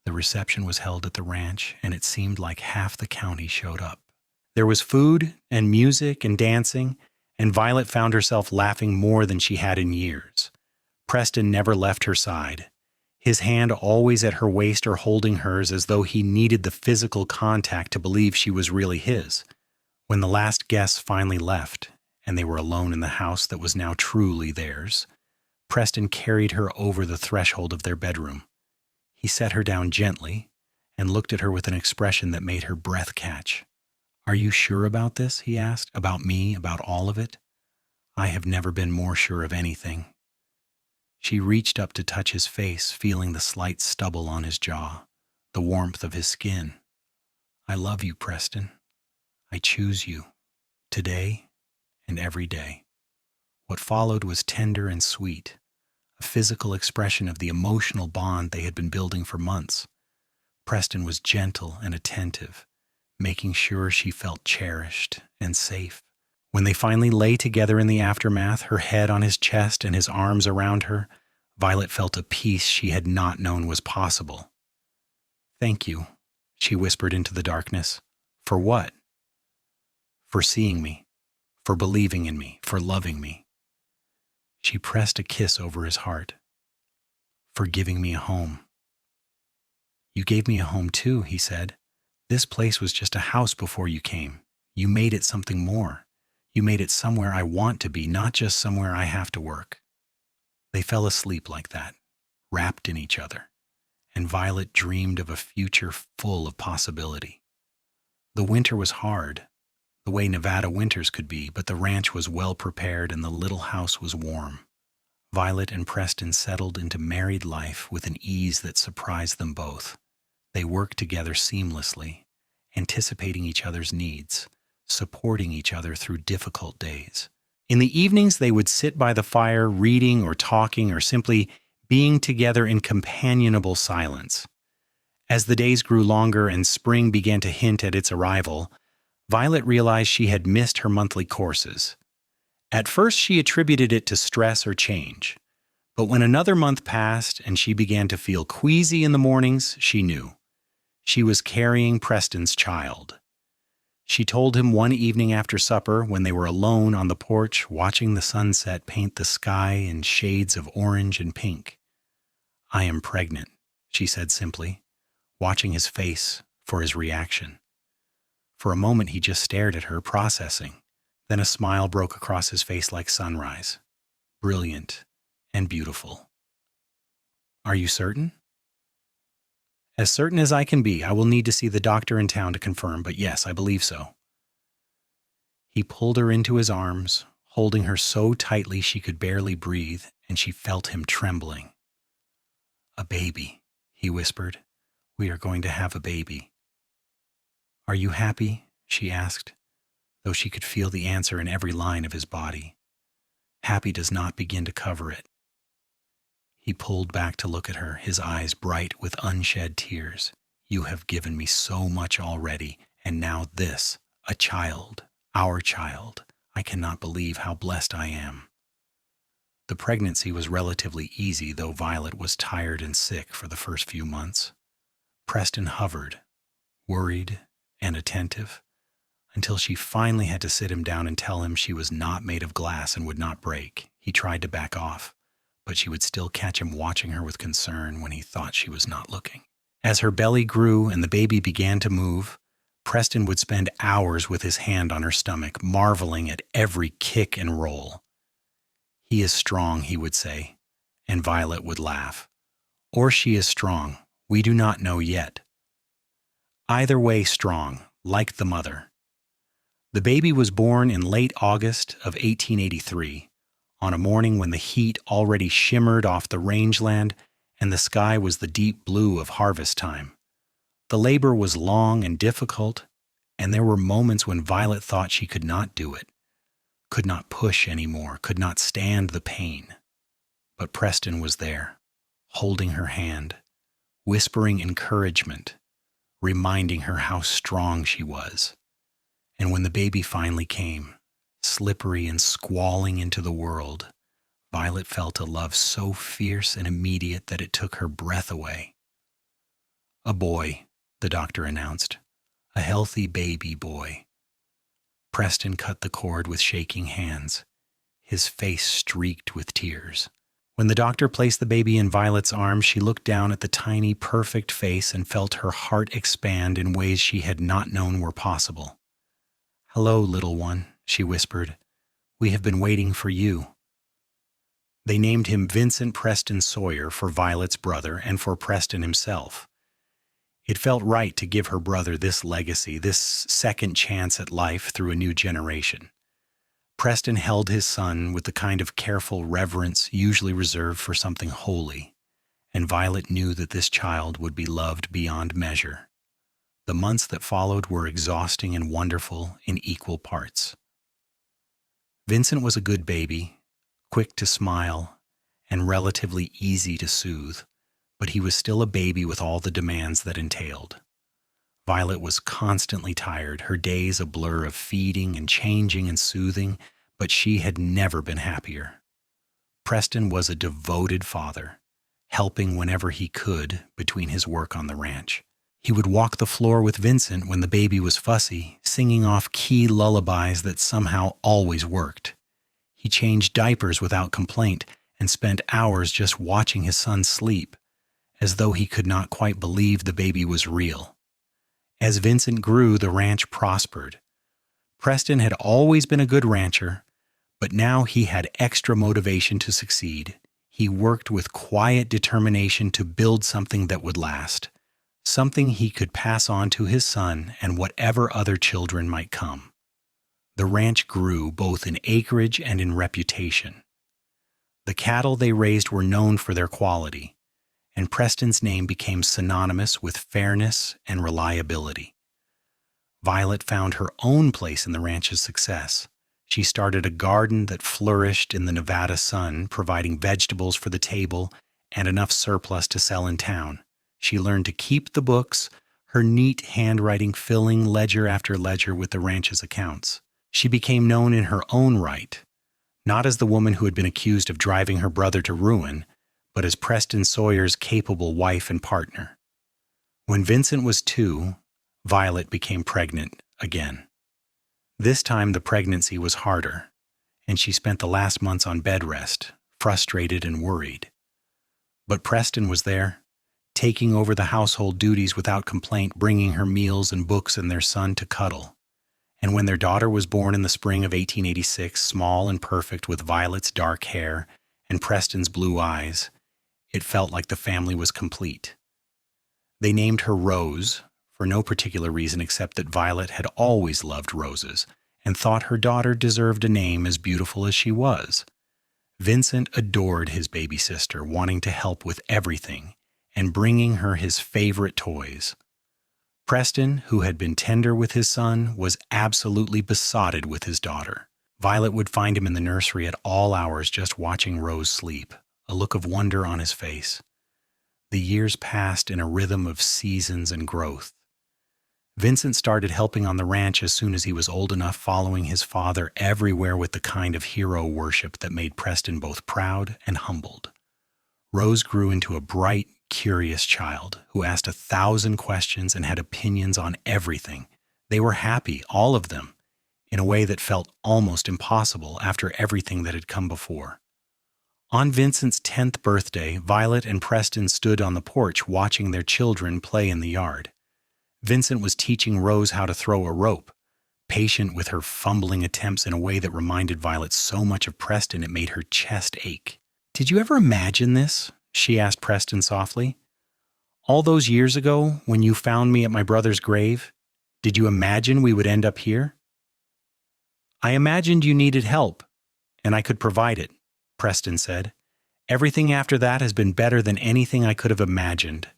The reception was held at the ranch, and it seemed like half the county showed up. There was food and music and dancing, and Violet found herself laughing more than she had in years. Preston never left her side, his hand always at her waist or holding hers as though he needed the physical contact to believe she was really his. When the last guests finally left, and they were alone in the house that was now truly theirs, Preston carried her over the threshold of their bedroom. He set her down gently and looked at her with an expression that made her breath catch. "Are you sure about this?" he asked. "About me? About all of it?" "I have never been more sure of anything." She reached up to touch his face, feeling the slight stubble on his jaw, the warmth of his skin. "I love you, Preston. I choose you, today and every day." What followed was tender and sweet, a physical expression of the emotional bond they had been building for months. Preston was gentle and attentive, making sure she felt cherished and safe. When they finally lay together in the aftermath, her head on his chest and his arms around her, Violet felt a peace she had not known was possible. "Thank you," she whispered into the darkness. "For what?" "For seeing me, for believing in me, for loving me." She pressed a kiss over his heart. "For giving me a home." "You gave me a home too," he said. "This place was just a house before you came. You made it something more. You made it somewhere I want to be, not just somewhere I have to work." They fell asleep like that, wrapped in each other, and Violet dreamed of a future full of possibility. The winter was hard, the way Nevada winters could be, but the ranch was well prepared and the little house was warm. Violet and Preston settled into married life with an ease that surprised them both. They worked together seamlessly, anticipating each other's needs, supporting each other through difficult days. In the evenings, they would sit by the fire, reading or talking or simply being together in companionable silence. As the days grew longer and spring began to hint at its arrival, Violet realized she had missed her monthly courses. At first, she attributed it to stress or change. But when another month passed and she began to feel queasy in the mornings, she knew. She was carrying Preston's child. She told him one evening after supper, when they were alone on the porch watching the sunset paint the sky in shades of orange and pink. "I am pregnant," she said simply. watching his face for his reaction. For a moment he just stared at her, processing. Then a smile broke across his face like sunrise, brilliant and beautiful. "Are you certain?" "As certain as I can be. I will need to see the doctor in town to confirm, but yes, I believe so." He pulled her into his arms, holding her so tightly she could barely breathe, and she felt him trembling. "A baby," he whispered. "We are going to have a baby." "Are you happy?" she asked, though she could feel the answer in every line of his body. Happy does not begin to cover it. He pulled back to look at her, his eyes bright with unshed tears. "You have given me so much already, and now this, a child, our child. I cannot believe how blessed I am." The pregnancy was relatively easy, though Violet was tired and sick for the first few months. Preston hovered, worried and attentive, until she finally had to sit him down and tell him she was not made of glass and would not break. He tried to back off, but she would still catch him watching her with concern when he thought she was not looking. As her belly grew and the baby began to move, Preston would spend hours with his hand on her stomach, marveling at every kick and roll. "He is strong," he would say, and Violet would laugh. "Or she is strong. We do not know yet." Either way, strong, like the mother. The baby was born in late August of 1883, on a morning when the heat already shimmered off the rangeland and the sky was the deep blue of harvest time. The labor was long and difficult, and there were moments when Violet thought she could not do it, could not push anymore, could not stand the pain. But Preston was there, holding her hand, whispering encouragement, reminding her how strong she was. And when the baby finally came, slippery and squalling into the world, Violet felt a love so fierce and immediate that it took her breath away. "A boy," the doctor announced. "A healthy baby boy." Preston cut the cord with shaking hands, his face streaked with tears. When the doctor placed the baby in Violet's arms, she looked down at the tiny, perfect face and felt her heart expand in ways she had not known were possible. "Hello, little one," she whispered. "We have been waiting for you." They named him Vincent Preston Sawyer for Violet's brother and for Preston himself. It felt right to give her brother this legacy, this second chance at life through a new generation. Preston held his son with the kind of careful reverence usually reserved for something holy, and Violet knew that this child would be loved beyond measure. The months that followed were exhausting and wonderful in equal parts. Vincent was a good baby, quick to smile, and relatively easy to soothe, but he was still a baby with all the demands that entailed. Violet was constantly tired, her days a blur of feeding and changing and soothing, but she had never been happier. Preston was a devoted father, helping whenever he could between his work on the ranch. He would walk the floor with Vincent when the baby was fussy, singing off key lullabies that somehow always worked. He changed diapers without complaint and spent hours just watching his son sleep, as though he could not quite believe the baby was real. As Vincent grew, the ranch prospered. Preston had always been a good rancher, but now he had extra motivation to succeed. He worked with quiet determination to build something that would last, something he could pass on to his son and whatever other children might come. The ranch grew both in acreage and in reputation. The cattle they raised were known for their quality, and Preston's name became synonymous with fairness and reliability. Violet found her own place in the ranch's success. She started a garden that flourished in the Nevada sun, providing vegetables for the table and enough surplus to sell in town. She learned to keep the books, her neat handwriting filling ledger after ledger with the ranch's accounts. She became known in her own right, not as the woman who had been accused of driving her brother to ruin, but as Preston Sawyer's capable wife and partner. When Vincent was 2, Violet became pregnant again. This time the pregnancy was harder, and she spent the last months on bed rest, frustrated and worried. But Preston was there, taking over the household duties without complaint, bringing her meals and books and their son to cuddle. And when their daughter was born in the spring of 1886, small and perfect with Violet's dark hair and Preston's blue eyes, it felt like the family was complete. They named her Rose, for no particular reason except that Violet had always loved roses and thought her daughter deserved a name as beautiful as she was. Vincent adored his baby sister, wanting to help with everything and bringing her his favorite toys. Preston, who had been tender with his son, was absolutely besotted with his daughter. Violet would find him in the nursery at all hours just watching Rose sleep, a look of wonder on his face. The years passed in a rhythm of seasons and growth. Vincent started helping on the ranch as soon as he was old enough, following his father everywhere with the kind of hero worship that made Preston both proud and humbled. Rose grew into a bright, curious child who asked 1,000 questions and had opinions on everything. They were happy, all of them, in a way that felt almost impossible after everything that had come before. On Vincent's 10th birthday, Violet and Preston stood on the porch watching their children play in the yard. Vincent was teaching Rose how to throw a rope, patient with her fumbling attempts in a way that reminded Violet so much of Preston it made her chest ache. "Did you ever imagine this?" she asked Preston softly. "All those years ago, when you found me at my brother's grave, did you imagine we would end up here?" "I imagined you needed help, and I could provide it," Preston said. "Everything after that has been better than anything I could have imagined."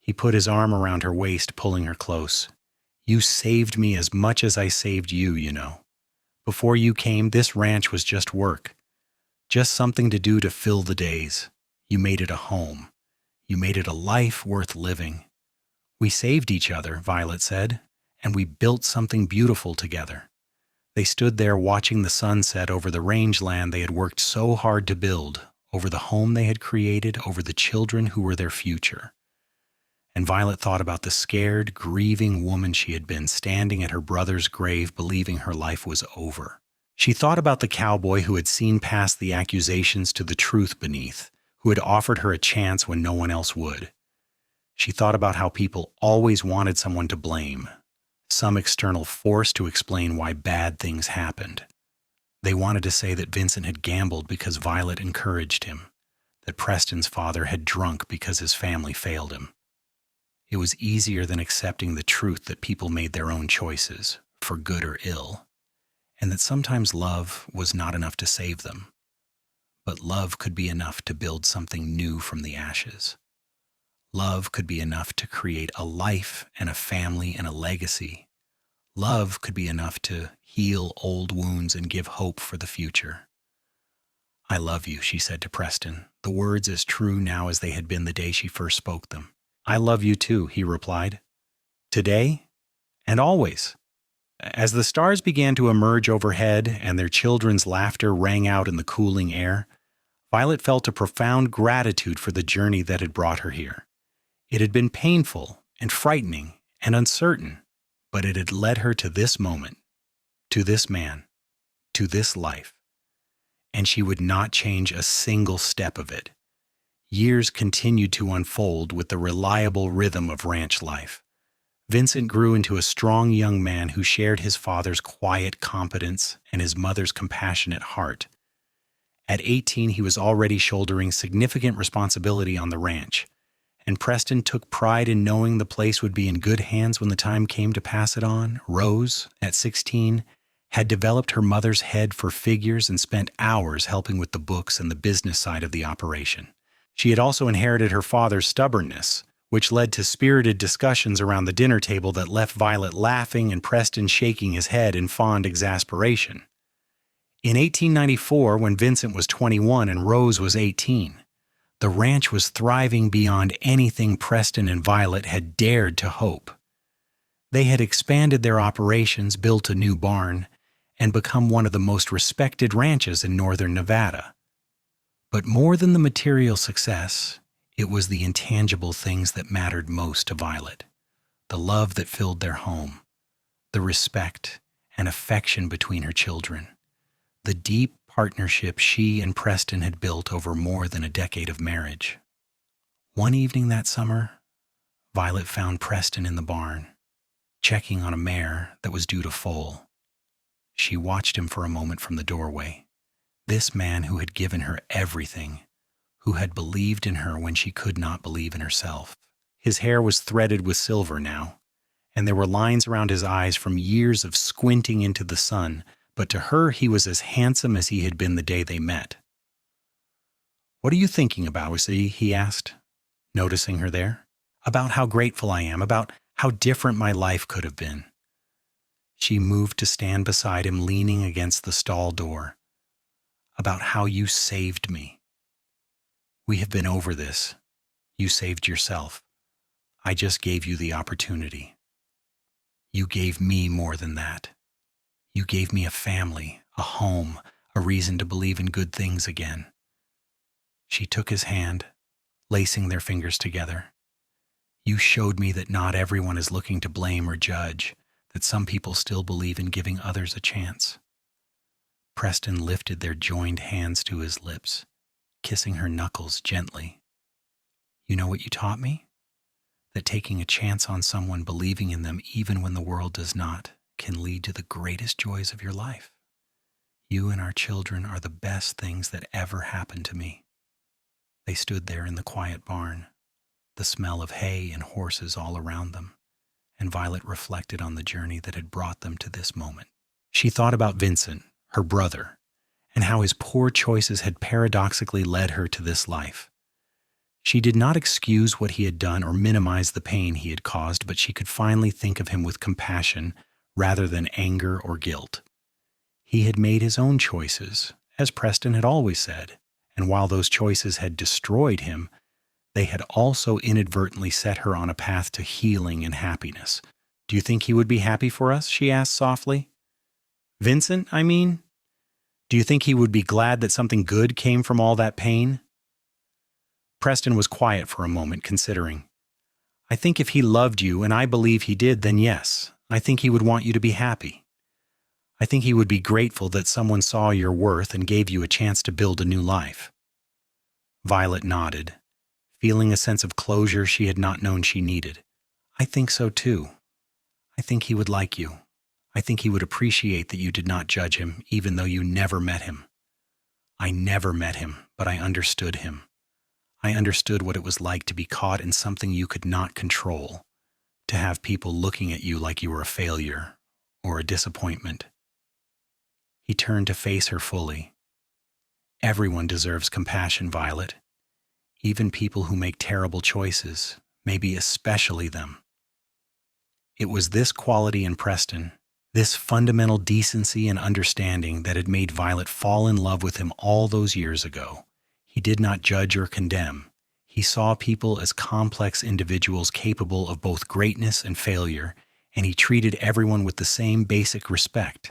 He put his arm around her waist, pulling her close. "You saved me as much as I saved you, you know. Before you came, this ranch was just work. Just something to do to fill the days. You made it a home. You made it a life worth living." "We saved each other," Violet said, "and we built something beautiful together." They stood there watching the sun set over the rangeland they had worked so hard to build, over the home they had created, over the children who were their future. And Violet thought about the scared, grieving woman she had been, standing at her brother's grave believing her life was over. She thought about the cowboy who had seen past the accusations to the truth beneath, who had offered her a chance when no one else would. She thought about how people always wanted someone to blame, some external force to explain why bad things happened. They wanted to say that Vincent had gambled because Violet encouraged him, that Preston's father had drunk because his family failed him. It was easier than accepting the truth that people made their own choices, for good or ill, and that sometimes love was not enough to save them. But love could be enough to build something new from the ashes. Love could be enough to create a life and a family and a legacy. Love could be enough to heal old wounds and give hope for the future. "I love you," she said to Preston, the words as true now as they had been the day she first spoke them. "I love you too," he replied. "Today and always." As the stars began to emerge overhead and their children's laughter rang out in the cooling air, Violet felt a profound gratitude for the journey that had brought her here. It had been painful and frightening and uncertain, but it had led her to this moment, to this man, to this life. And she would not change a single step of it. Years continued to unfold with the reliable rhythm of ranch life. Vincent grew into a strong young man who shared his father's quiet competence and his mother's compassionate heart. At 18, he was already shouldering significant responsibility on the ranch, and Preston took pride in knowing the place would be in good hands when the time came to pass it on. Rose, at 16, had developed her mother's head for figures and spent hours helping with the books and the business side of the operation. She had also inherited her father's stubbornness, which led to spirited discussions around the dinner table that left Violet laughing and Preston shaking his head in fond exasperation. In 1894, when Vincent was 21 and Rose was 18, the ranch was thriving beyond anything Preston and Violet had dared to hope. They had expanded their operations, built a new barn, and become one of the most respected ranches in northern Nevada. But more than the material success, it was the intangible things that mattered most to Violet. The love that filled their home, the respect and affection between her children, the deep partnership she and Preston had built over more than a decade of marriage. One evening that summer, Violet found Preston in the barn, checking on a mare that was due to foal. She watched him for a moment from the doorway. This man who had given her everything, who had believed in her when she could not believe in herself. His hair was threaded with silver now, and there were lines around his eyes from years of squinting into the sun, but to her he was as handsome as he had been the day they met. "What are you thinking about, Wissy?" he asked, noticing her there. "About how grateful I am, about how different my life could have been." She moved to stand beside him, leaning against the stall door. "About how you saved me. We have been over this. You saved yourself. I just gave you the opportunity. You gave me more than that. You gave me a family, a home, a reason to believe in good things again." She took his hand, lacing their fingers together. "You showed me that not everyone is looking to blame or judge, that some people still believe in giving others a chance." Preston lifted their joined hands to his lips, kissing her knuckles gently. "You know what you taught me? That taking a chance on someone, believing in them even when the world does not, can lead to the greatest joys of your life. You and our children are the best things that ever happened to me." They stood there in the quiet barn, the smell of hay and horses all around them, and Violet reflected on the journey that had brought them to this moment. She thought about Vincent, her brother, and how his poor choices had paradoxically led her to this life. She did not excuse what he had done or minimize the pain he had caused, but she could finally think of him with compassion rather than anger or guilt. He had made his own choices, as Preston had always said, and while those choices had destroyed him, they had also inadvertently set her on a path to healing and happiness. "Do you think he would be happy for us?" she asked softly. "Vincent, I mean? Do you think he would be glad that something good came from all that pain?" Preston was quiet for a moment, considering. "I think if he loved you, and I believe he did, then yes, I think he would want you to be happy. I think he would be grateful that someone saw your worth and gave you a chance to build a new life." Violet nodded, feeling a sense of closure she had not known she needed. "I think so too. I think he would like you. I think he would appreciate that you did not judge him, even though you never met him. I never met him, but I understood him. I understood what it was like to be caught in something you could not control, to have people looking at you like you were a failure or a disappointment." He turned to face her fully. "Everyone deserves compassion, Violet. Even people who make terrible choices, maybe especially them." It was this quality in Preston, this fundamental decency and understanding, that had made Violet fall in love with him all those years ago. He did not judge or condemn. He saw people as complex individuals capable of both greatness and failure, and he treated everyone with the same basic respect.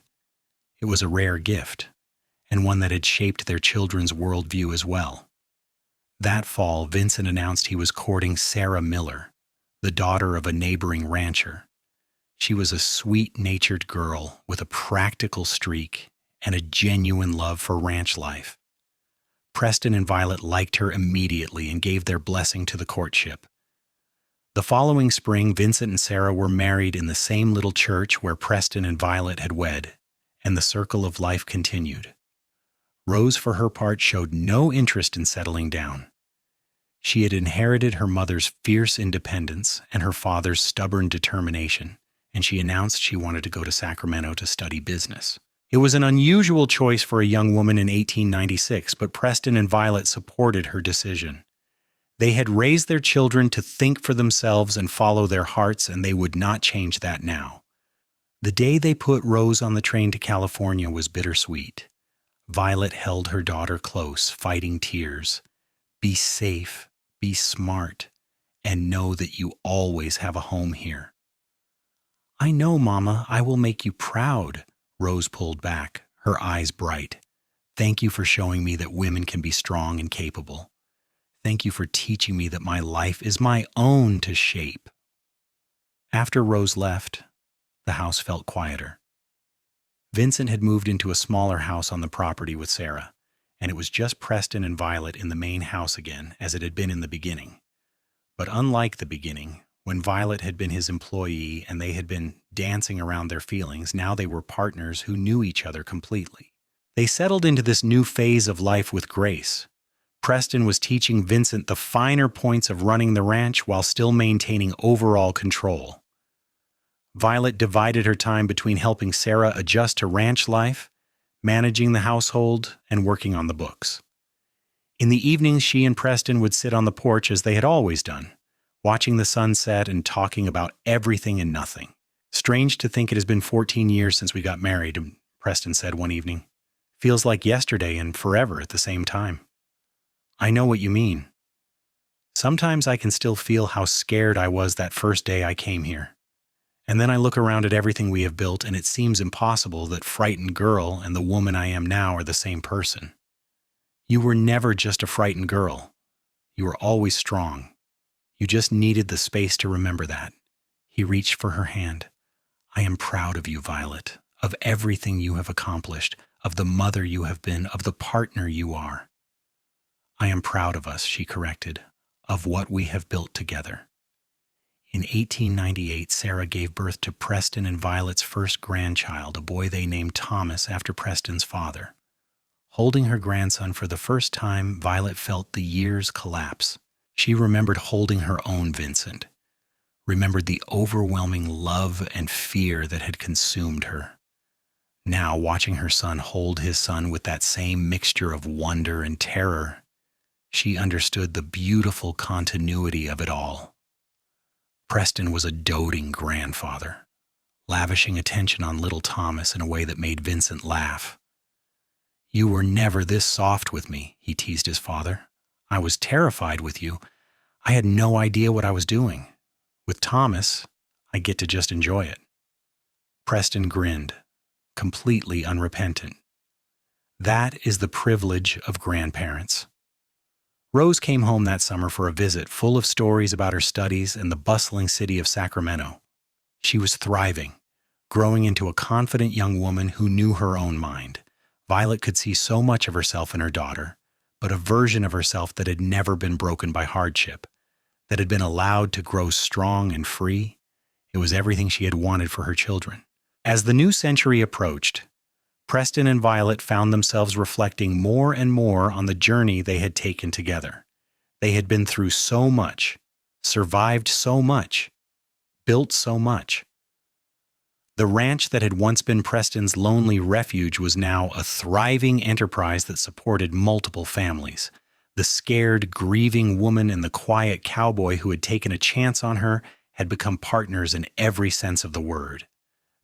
It was a rare gift, and one that had shaped their children's worldview as well. That fall, Vincent announced he was courting Sarah Miller, the daughter of a neighboring rancher. She was a sweet-natured girl with a practical streak and a genuine love for ranch life. Preston and Violet liked her immediately and gave their blessing to the courtship. The following spring, Vincent and Sarah were married in the same little church where Preston and Violet had wed, and the circle of life continued. Rose, for her part, showed no interest in settling down. She had inherited her mother's fierce independence and her father's stubborn determination, and she announced she wanted to go to Sacramento to study business. It was an unusual choice for a young woman in 1896, but Preston and Violet supported her decision. They had raised their children to think for themselves and follow their hearts, and they would not change that now. The day they put Rose on the train to California was bittersweet. Violet held her daughter close, fighting tears. "Be safe, be smart, and know that you always have a home here." "I know, Mama, I will make you proud." Rose pulled back, her eyes bright. "Thank you for showing me that women can be strong and capable. Thank you for teaching me that my life is my own to shape." After Rose left, the house felt quieter. Vincent had moved into a smaller house on the property with Sarah, and it was just Preston and Violet in the main house again, as it had been in the beginning. But unlike the beginning, when Violet had been his employee and they had been dancing around their feelings, now they were partners who knew each other completely. They settled into this new phase of life with grace. Preston was teaching Vincent the finer points of running the ranch while still maintaining overall control. Violet divided her time between helping Sarah adjust to ranch life, managing the household, and working on the books. In the evenings, she and Preston would sit on the porch as they had always done, watching the sunset and talking about everything and nothing. "Strange to think it has been 14 years since we got married," Preston said one evening. "Feels like yesterday and forever at the same time." "I know what you mean. Sometimes I can still feel how scared I was that first day I came here. And then I look around at everything we have built, and it seems impossible that frightened girl and the woman I am now are the same person. You were never just a frightened girl. You were always strong. You just needed the space to remember that." He reached for her hand. "I am proud of you, Violet, of everything you have accomplished, of the mother you have been, of the partner you are." "I am proud of us," she corrected, "of what we have built together." In 1898, Sarah gave birth to Preston and Violet's first grandchild, a boy they named Thomas after Preston's father. Holding her grandson for the first time, Violet felt the years collapse. She remembered holding her own Vincent, remembered the overwhelming love and fear that had consumed her. Now, watching her son hold his son with that same mixture of wonder and terror, she understood the beautiful continuity of it all. Preston was a doting grandfather, lavishing attention on little Thomas in a way that made Vincent laugh. "You were never this soft with me," he teased his father. "I was terrified with you. I had no idea what I was doing. With Thomas, I get to just enjoy it." Preston grinned, completely unrepentant. That is the privilege of grandparents. Rose came home that summer for a visit full of stories about her studies in the bustling city of Sacramento. She was thriving, growing into a confident young woman who knew her own mind. Violet could see so much of herself in her daughter, but a version of herself that had never been broken by hardship, that had been allowed to grow strong and free. It was everything she had wanted for her children. As the new century approached, Preston and Violet found themselves reflecting more and more on the journey they had taken together. They had been through so much, survived so much, built so much. The ranch that had once been Preston's lonely refuge was now a thriving enterprise that supported multiple families. The scared, grieving woman and the quiet cowboy who had taken a chance on her had become partners in every sense of the word,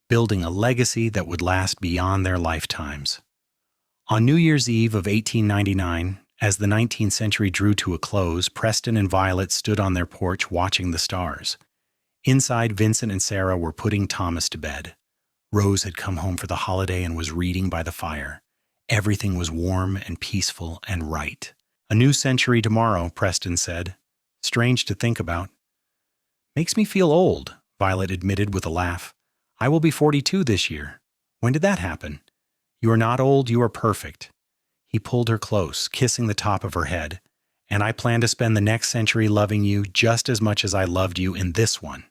building a legacy that would last beyond their lifetimes. On New Year's Eve of 1899, as the 19th century drew to a close, Preston and Violet stood on their porch watching the stars. Inside, Vincent and Sarah were putting Thomas to bed. Rose had come home for the holiday and was reading by the fire. Everything was warm and peaceful and right. "A new century tomorrow," Preston said. "Strange to think about." "Makes me feel old," Violet admitted with a laugh. "I will be 42 this year. When did that happen?" "You are not old, you are perfect." He pulled her close, kissing the top of her head. "And I plan to spend the next century loving you just as much as I loved you in this one."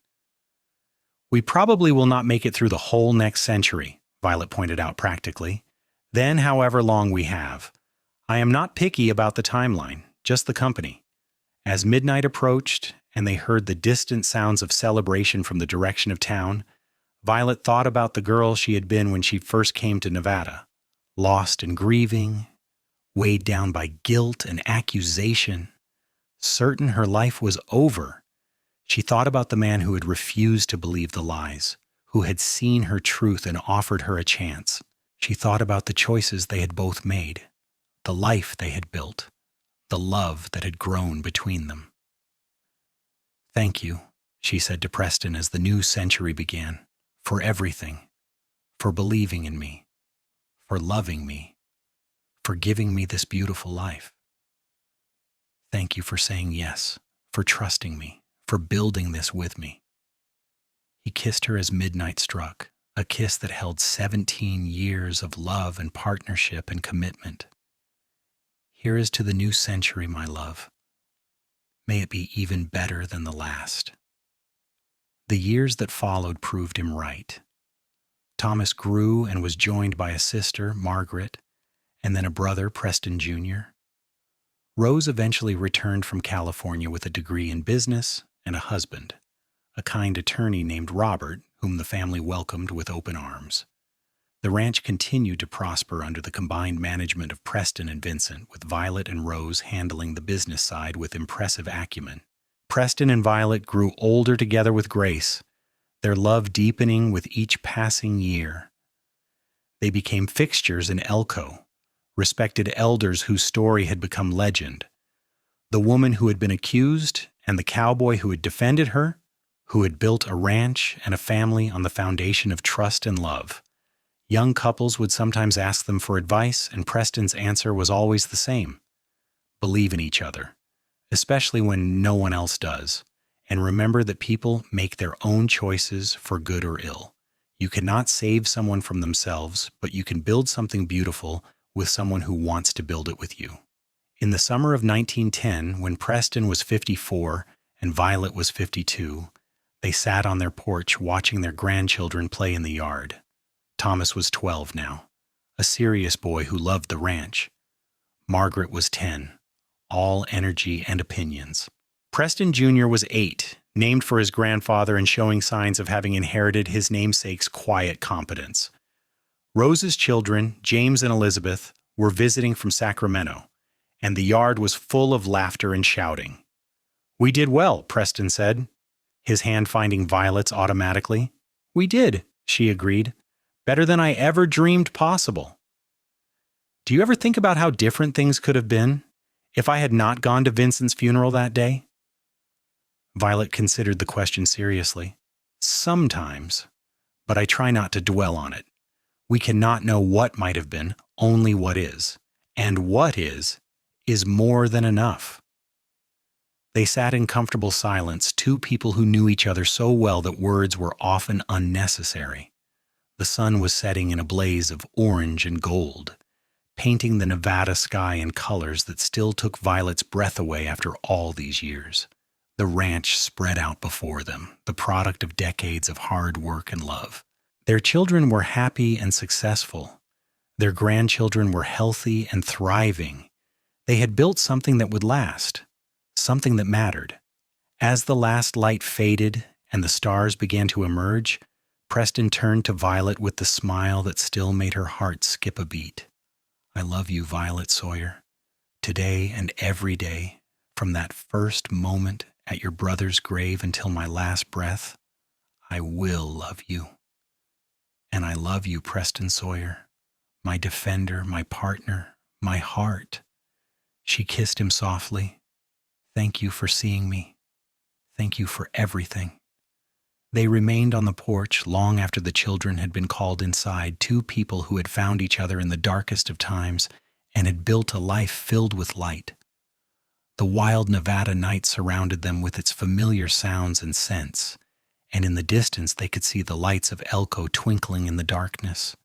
"We probably will not make it through the whole next century," Violet pointed out practically. "Then however long we have. I am not picky about the timeline, just the company." As midnight approached and they heard the distant sounds of celebration from the direction of town, Violet thought about the girl she had been when she first came to Nevada, lost and grieving, weighed down by guilt and accusation, certain her life was over. She thought about the man who had refused to believe the lies, who had seen her truth and offered her a chance. She thought about the choices they had both made, the life they had built, the love that had grown between them. "Thank you," she said to Preston as the new century began, "for everything, for believing in me, for loving me, for giving me this beautiful life. Thank you for saying yes, for trusting me, for building this with me." He kissed her as midnight struck, a kiss that held 17 years of love and partnership and commitment. "Here is to the new century, my love. May it be even better than the last." The years that followed proved him right. Thomas grew and was joined by a sister, Margaret, and then a brother, Preston Jr. Rose eventually returned from California with a degree in business and a husband, a kind attorney named Robert, whom the family welcomed with open arms. The ranch continued to prosper under the combined management of Preston and Vincent, with Violet and Rose handling the business side with impressive acumen. Preston and Violet grew older together with grace, their love deepening with each passing year. They became fixtures in Elko, respected elders whose story had become legend. The woman who had been accused and the cowboy who had defended her, who had built a ranch and a family on the foundation of trust and love. Young couples would sometimes ask them for advice, and Preston's answer was always the same: believe in each other, especially when no one else does, and remember that people make their own choices for good or ill. You cannot save someone from themselves, but you can build something beautiful with someone who wants to build it with you. In the summer of 1910, when Preston was 54 and Violet was 52, they sat on their porch watching their grandchildren play in the yard. Thomas was 12 now, a serious boy who loved the ranch. Margaret was 10, all energy and opinions. Preston Jr. was 8, named for his grandfather and showing signs of having inherited his namesake's quiet competence. Rose's children, James and Elizabeth, were visiting from Sacramento, and the yard was full of laughter and shouting. "We did well," Preston said, his hand finding Violet's automatically. "We did," she agreed. "Better than I ever dreamed possible." Do you ever think about how different things could have been if I had not gone to Vincent's funeral that day? Violet considered the question seriously. Sometimes, but I try not to dwell on it. We cannot know what might have been, only what is. And what is more than enough. They sat in comfortable silence, two people who knew each other so well that words were often unnecessary. The sun was setting in a blaze of orange and gold, painting the Nevada sky in colors that still took Violet's breath away after all these years. The ranch spread out before them, the product of decades of hard work and love. Their children were happy and successful. Their grandchildren were healthy and thriving. They had built something that would last, something that mattered. As the last light faded and the stars began to emerge, Preston turned to Violet with the smile that still made her heart skip a beat. "I love you, Violet Sawyer, today and every day, from that first moment at your brother's grave until my last breath. I will love you. And I love you, Preston Sawyer, my defender, my partner, my heart." She kissed him softly. "Thank you for seeing me. Thank you for everything." They remained on the porch long after the children had been called inside, two people who had found each other in the darkest of times and had built a life filled with light. The wild Nevada night surrounded them with its familiar sounds and scents, and in the distance they could see the lights of Elko twinkling in the darkness.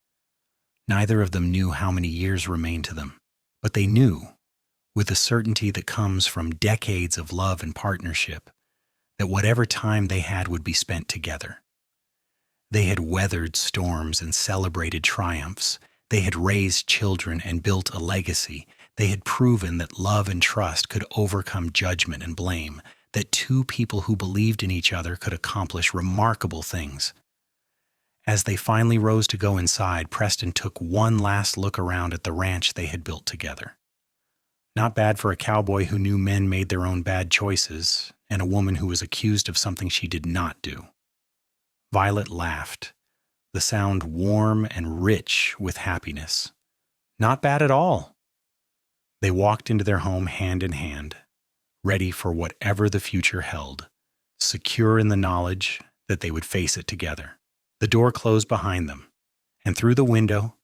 Neither of them knew how many years remained to them, but they knew, with the certainty that comes from decades of love and partnership, that whatever time they had would be spent together. They had weathered storms and celebrated triumphs. They had raised children and built a legacy. They had proven that love and trust could overcome judgment and blame, that two people who believed in each other could accomplish remarkable things. As they finally rose to go inside, Preston took one last look around at the ranch they had built together. Not bad for a cowboy who knew men made their own bad choices, and a woman who was accused of something she did not do. Violet laughed, the sound warm and rich with happiness. Not bad at all. They walked into their home hand in hand, ready for whatever the future held, secure in the knowledge that they would face it together. The door closed behind them, and through the window,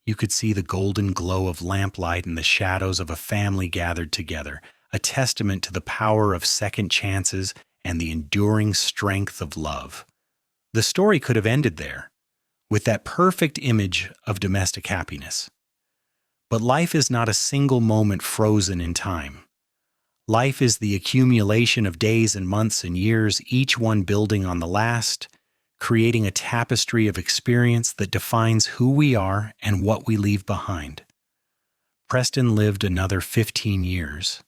you could see the golden glow of lamplight and the shadows of a family gathered together, a testament to the power of second chances and the enduring strength of love. The story could have ended there, with that perfect image of domestic happiness. But life is not a single moment frozen in time. Life is the accumulation of days and months and years, each one building on the last, creating a tapestry of experience that defines who we are and what we leave behind. Preston lived another 15 years,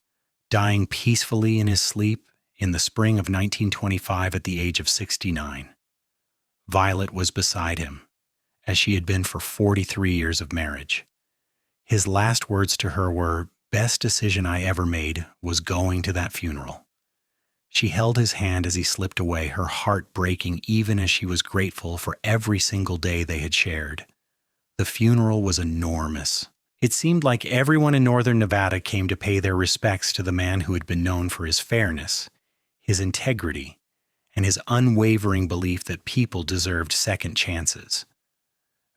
dying peacefully in his sleep in the spring of 1925 at the age of 69. Violet was beside him, as she had been for 43 years of marriage. His last words to her were, "Best decision I ever made was going to that funeral." She held his hand as he slipped away, her heart breaking even as she was grateful for every single day they had shared. The funeral was enormous. It seemed like everyone in northern Nevada came to pay their respects to the man who had been known for his fairness, his integrity, and his unwavering belief that people deserved second chances.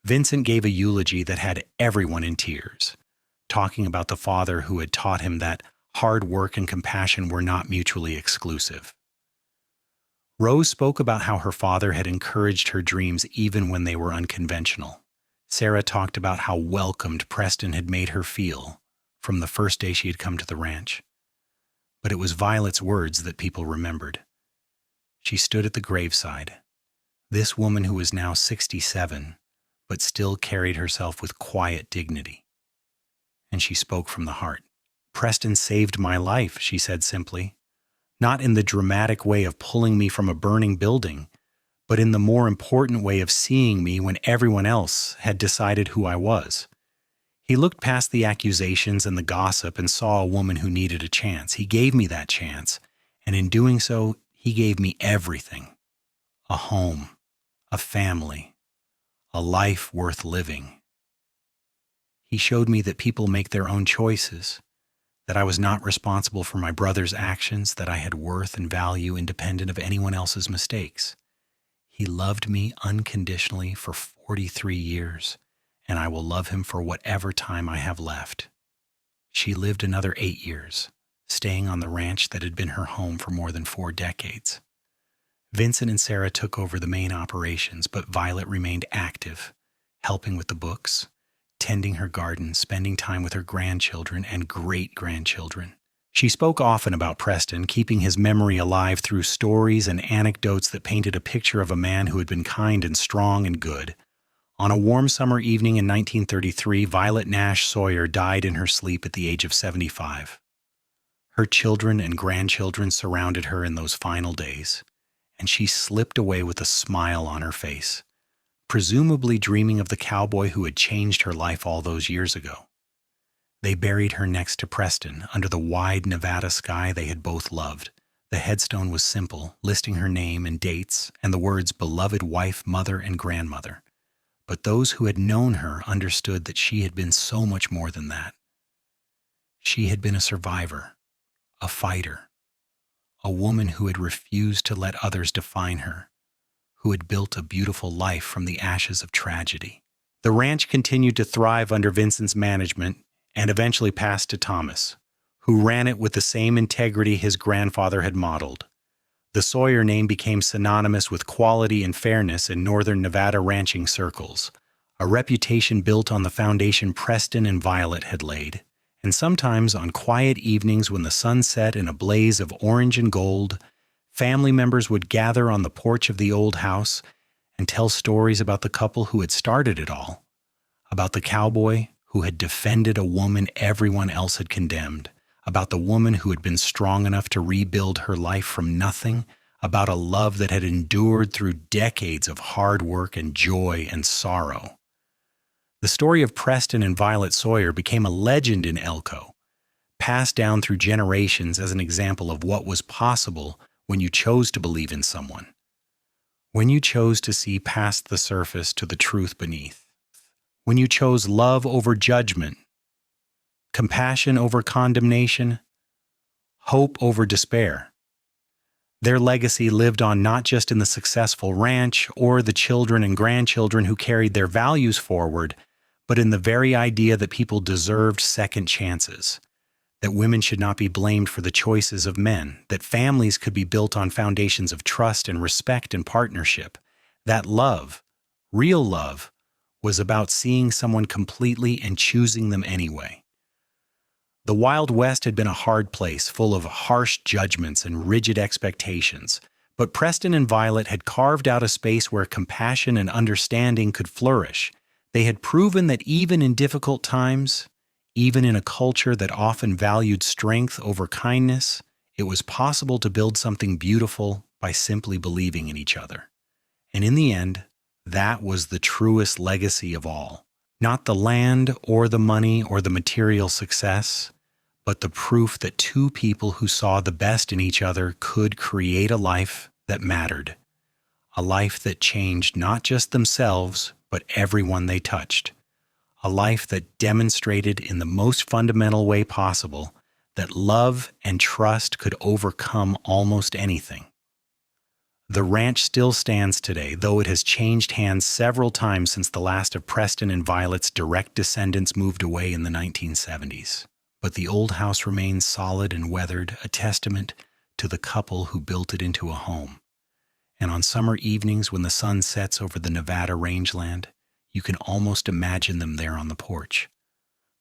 Vincent gave a eulogy that had everyone in tears, talking about the father who had taught him that hard work and compassion were not mutually exclusive. Rose spoke about how her father had encouraged her dreams even when they were unconventional. Sarah talked about how welcomed Preston had made her feel from the first day she had come to the ranch. But it was Violet's words that people remembered. She stood at the graveside, this woman who was now 67, but still carried herself with quiet dignity. And she spoke from the heart. "Preston saved my life," she said simply, "not in the dramatic way of pulling me from a burning building, but in the more important way of seeing me when everyone else had decided who I was. He looked past the accusations and the gossip and saw a woman who needed a chance. He gave me that chance, and in doing so, he gave me everything. A home, a family, a life worth living. He showed me that people make their own choices, that I was not responsible for my brother's actions, that I had worth and value independent of anyone else's mistakes. He loved me unconditionally for 43 years, and I will love him for whatever time I have left." She lived another 8 years, staying on the ranch that had been her home for more than 4 decades. Vincent and Sarah took over the main operations, but Violet remained active, helping with the books, tending her garden, spending time with her grandchildren and great-grandchildren. She spoke often about Preston, keeping his memory alive through stories and anecdotes that painted a picture of a man who had been kind and strong and good. On a warm summer evening in 1933, Violet Nash Sawyer died in her sleep at the age of 75. Her children and grandchildren surrounded her in those final days, and she slipped away with a smile on her face, presumably dreaming of the cowboy who had changed her life all those years ago. They buried her next to Preston, under the wide Nevada sky they had both loved. The headstone was simple, listing her name and dates and the words beloved wife, mother, and grandmother. But those who had known her understood that she had been so much more than that. She had been a survivor, a fighter, a woman who had refused to let others define her, who had built a beautiful life from the ashes of tragedy. The ranch continued to thrive under Vincent's management and eventually passed to Thomas, who ran it with the same integrity his grandfather had modeled. The Sawyer name became synonymous with quality and fairness in northern Nevada ranching circles, a reputation built on the foundation Preston and Violet had laid. And sometimes on quiet evenings when the sun set in a blaze of orange and gold, family members would gather on the porch of the old house and tell stories about the couple who had started it all, about the cowboy who had defended a woman everyone else had condemned, about the woman who had been strong enough to rebuild her life from nothing, about a love that had endured through decades of hard work and joy and sorrow. The story of Preston and Violet Sawyer became a legend in Elko, passed down through generations as an example of what was possible when you chose to believe in someone, when you chose to see past the surface to the truth beneath, when you chose love over judgment, compassion over condemnation, hope over despair. Their legacy lived on not just in the successful ranch or the children and grandchildren who carried their values forward, but in the very idea that people deserved second chances, that women should not be blamed for the choices of men, that families could be built on foundations of trust and respect and partnership, that love, real love, was about seeing someone completely and choosing them anyway. The Wild West had been a hard place, full of harsh judgments and rigid expectations, but Preston and Violet had carved out a space where compassion and understanding could flourish. They had proven that even in difficult times, even in a culture that often valued strength over kindness, it was possible to build something beautiful by simply believing in each other. And in the end, that was the truest legacy of all. Not the land or the money or the material success, but the proof that two people who saw the best in each other could create a life that mattered. A life that changed not just themselves, but everyone they touched. A life that demonstrated in the most fundamental way possible that love and trust could overcome almost anything. The ranch still stands today, though it has changed hands several times since the last of Preston and Violet's direct descendants moved away in the 1970s. But the old house remains solid and weathered, a testament to the couple who built it into a home. And on summer evenings when the sun sets over the Nevada rangeland, you can almost imagine them there on the porch.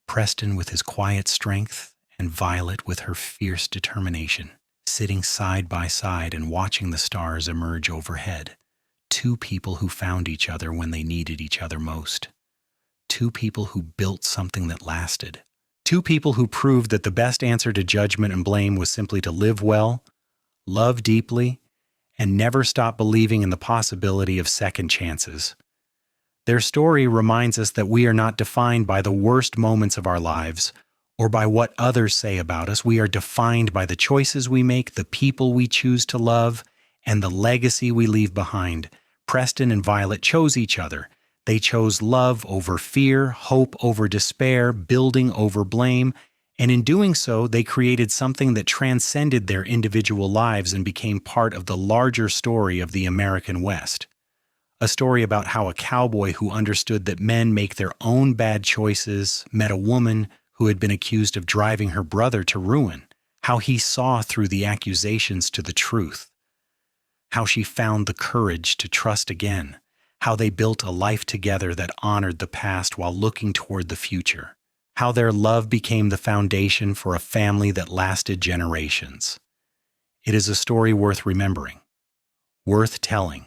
Preston with his quiet strength and Violet with her fierce determination, sitting side by side and watching the stars emerge overhead. Two people who found each other when they needed each other most. Two people who built something that lasted. Two people who proved that the best answer to judgment and blame was simply to live well, love deeply, and never stop believing in the possibility of second chances. Their story reminds us that we are not defined by the worst moments of our lives or by what others say about us. We are defined by the choices we make, the people we choose to love, and the legacy we leave behind. Preston and Violet chose each other. They chose love over fear, hope over despair, building over blame, and in doing so, they created something that transcended their individual lives and became part of the larger story of the American West. A story about how a cowboy who understood that men make their own bad choices met a woman who had been accused of driving her brother to ruin, how he saw through the accusations to the truth, how she found the courage to trust again, how they built a life together that honored the past while looking toward the future, how their love became the foundation for a family that lasted generations. It is a story worth remembering, worth telling,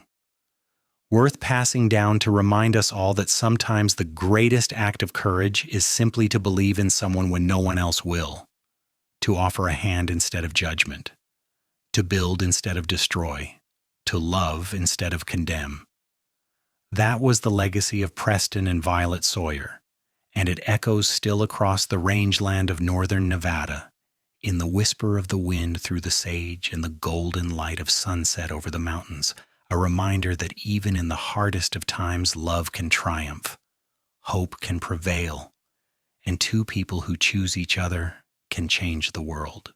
worth passing down to remind us all that sometimes the greatest act of courage is simply to believe in someone when no one else will, to offer a hand instead of judgment, to build instead of destroy, to love instead of condemn. That was the legacy of Preston and Violet Sawyer, and it echoes still across the rangeland of northern Nevada, in the whisper of the wind through the sage and the golden light of sunset over the mountains, a reminder that even in the hardest of times, love can triumph, hope can prevail, and two people who choose each other can change the world.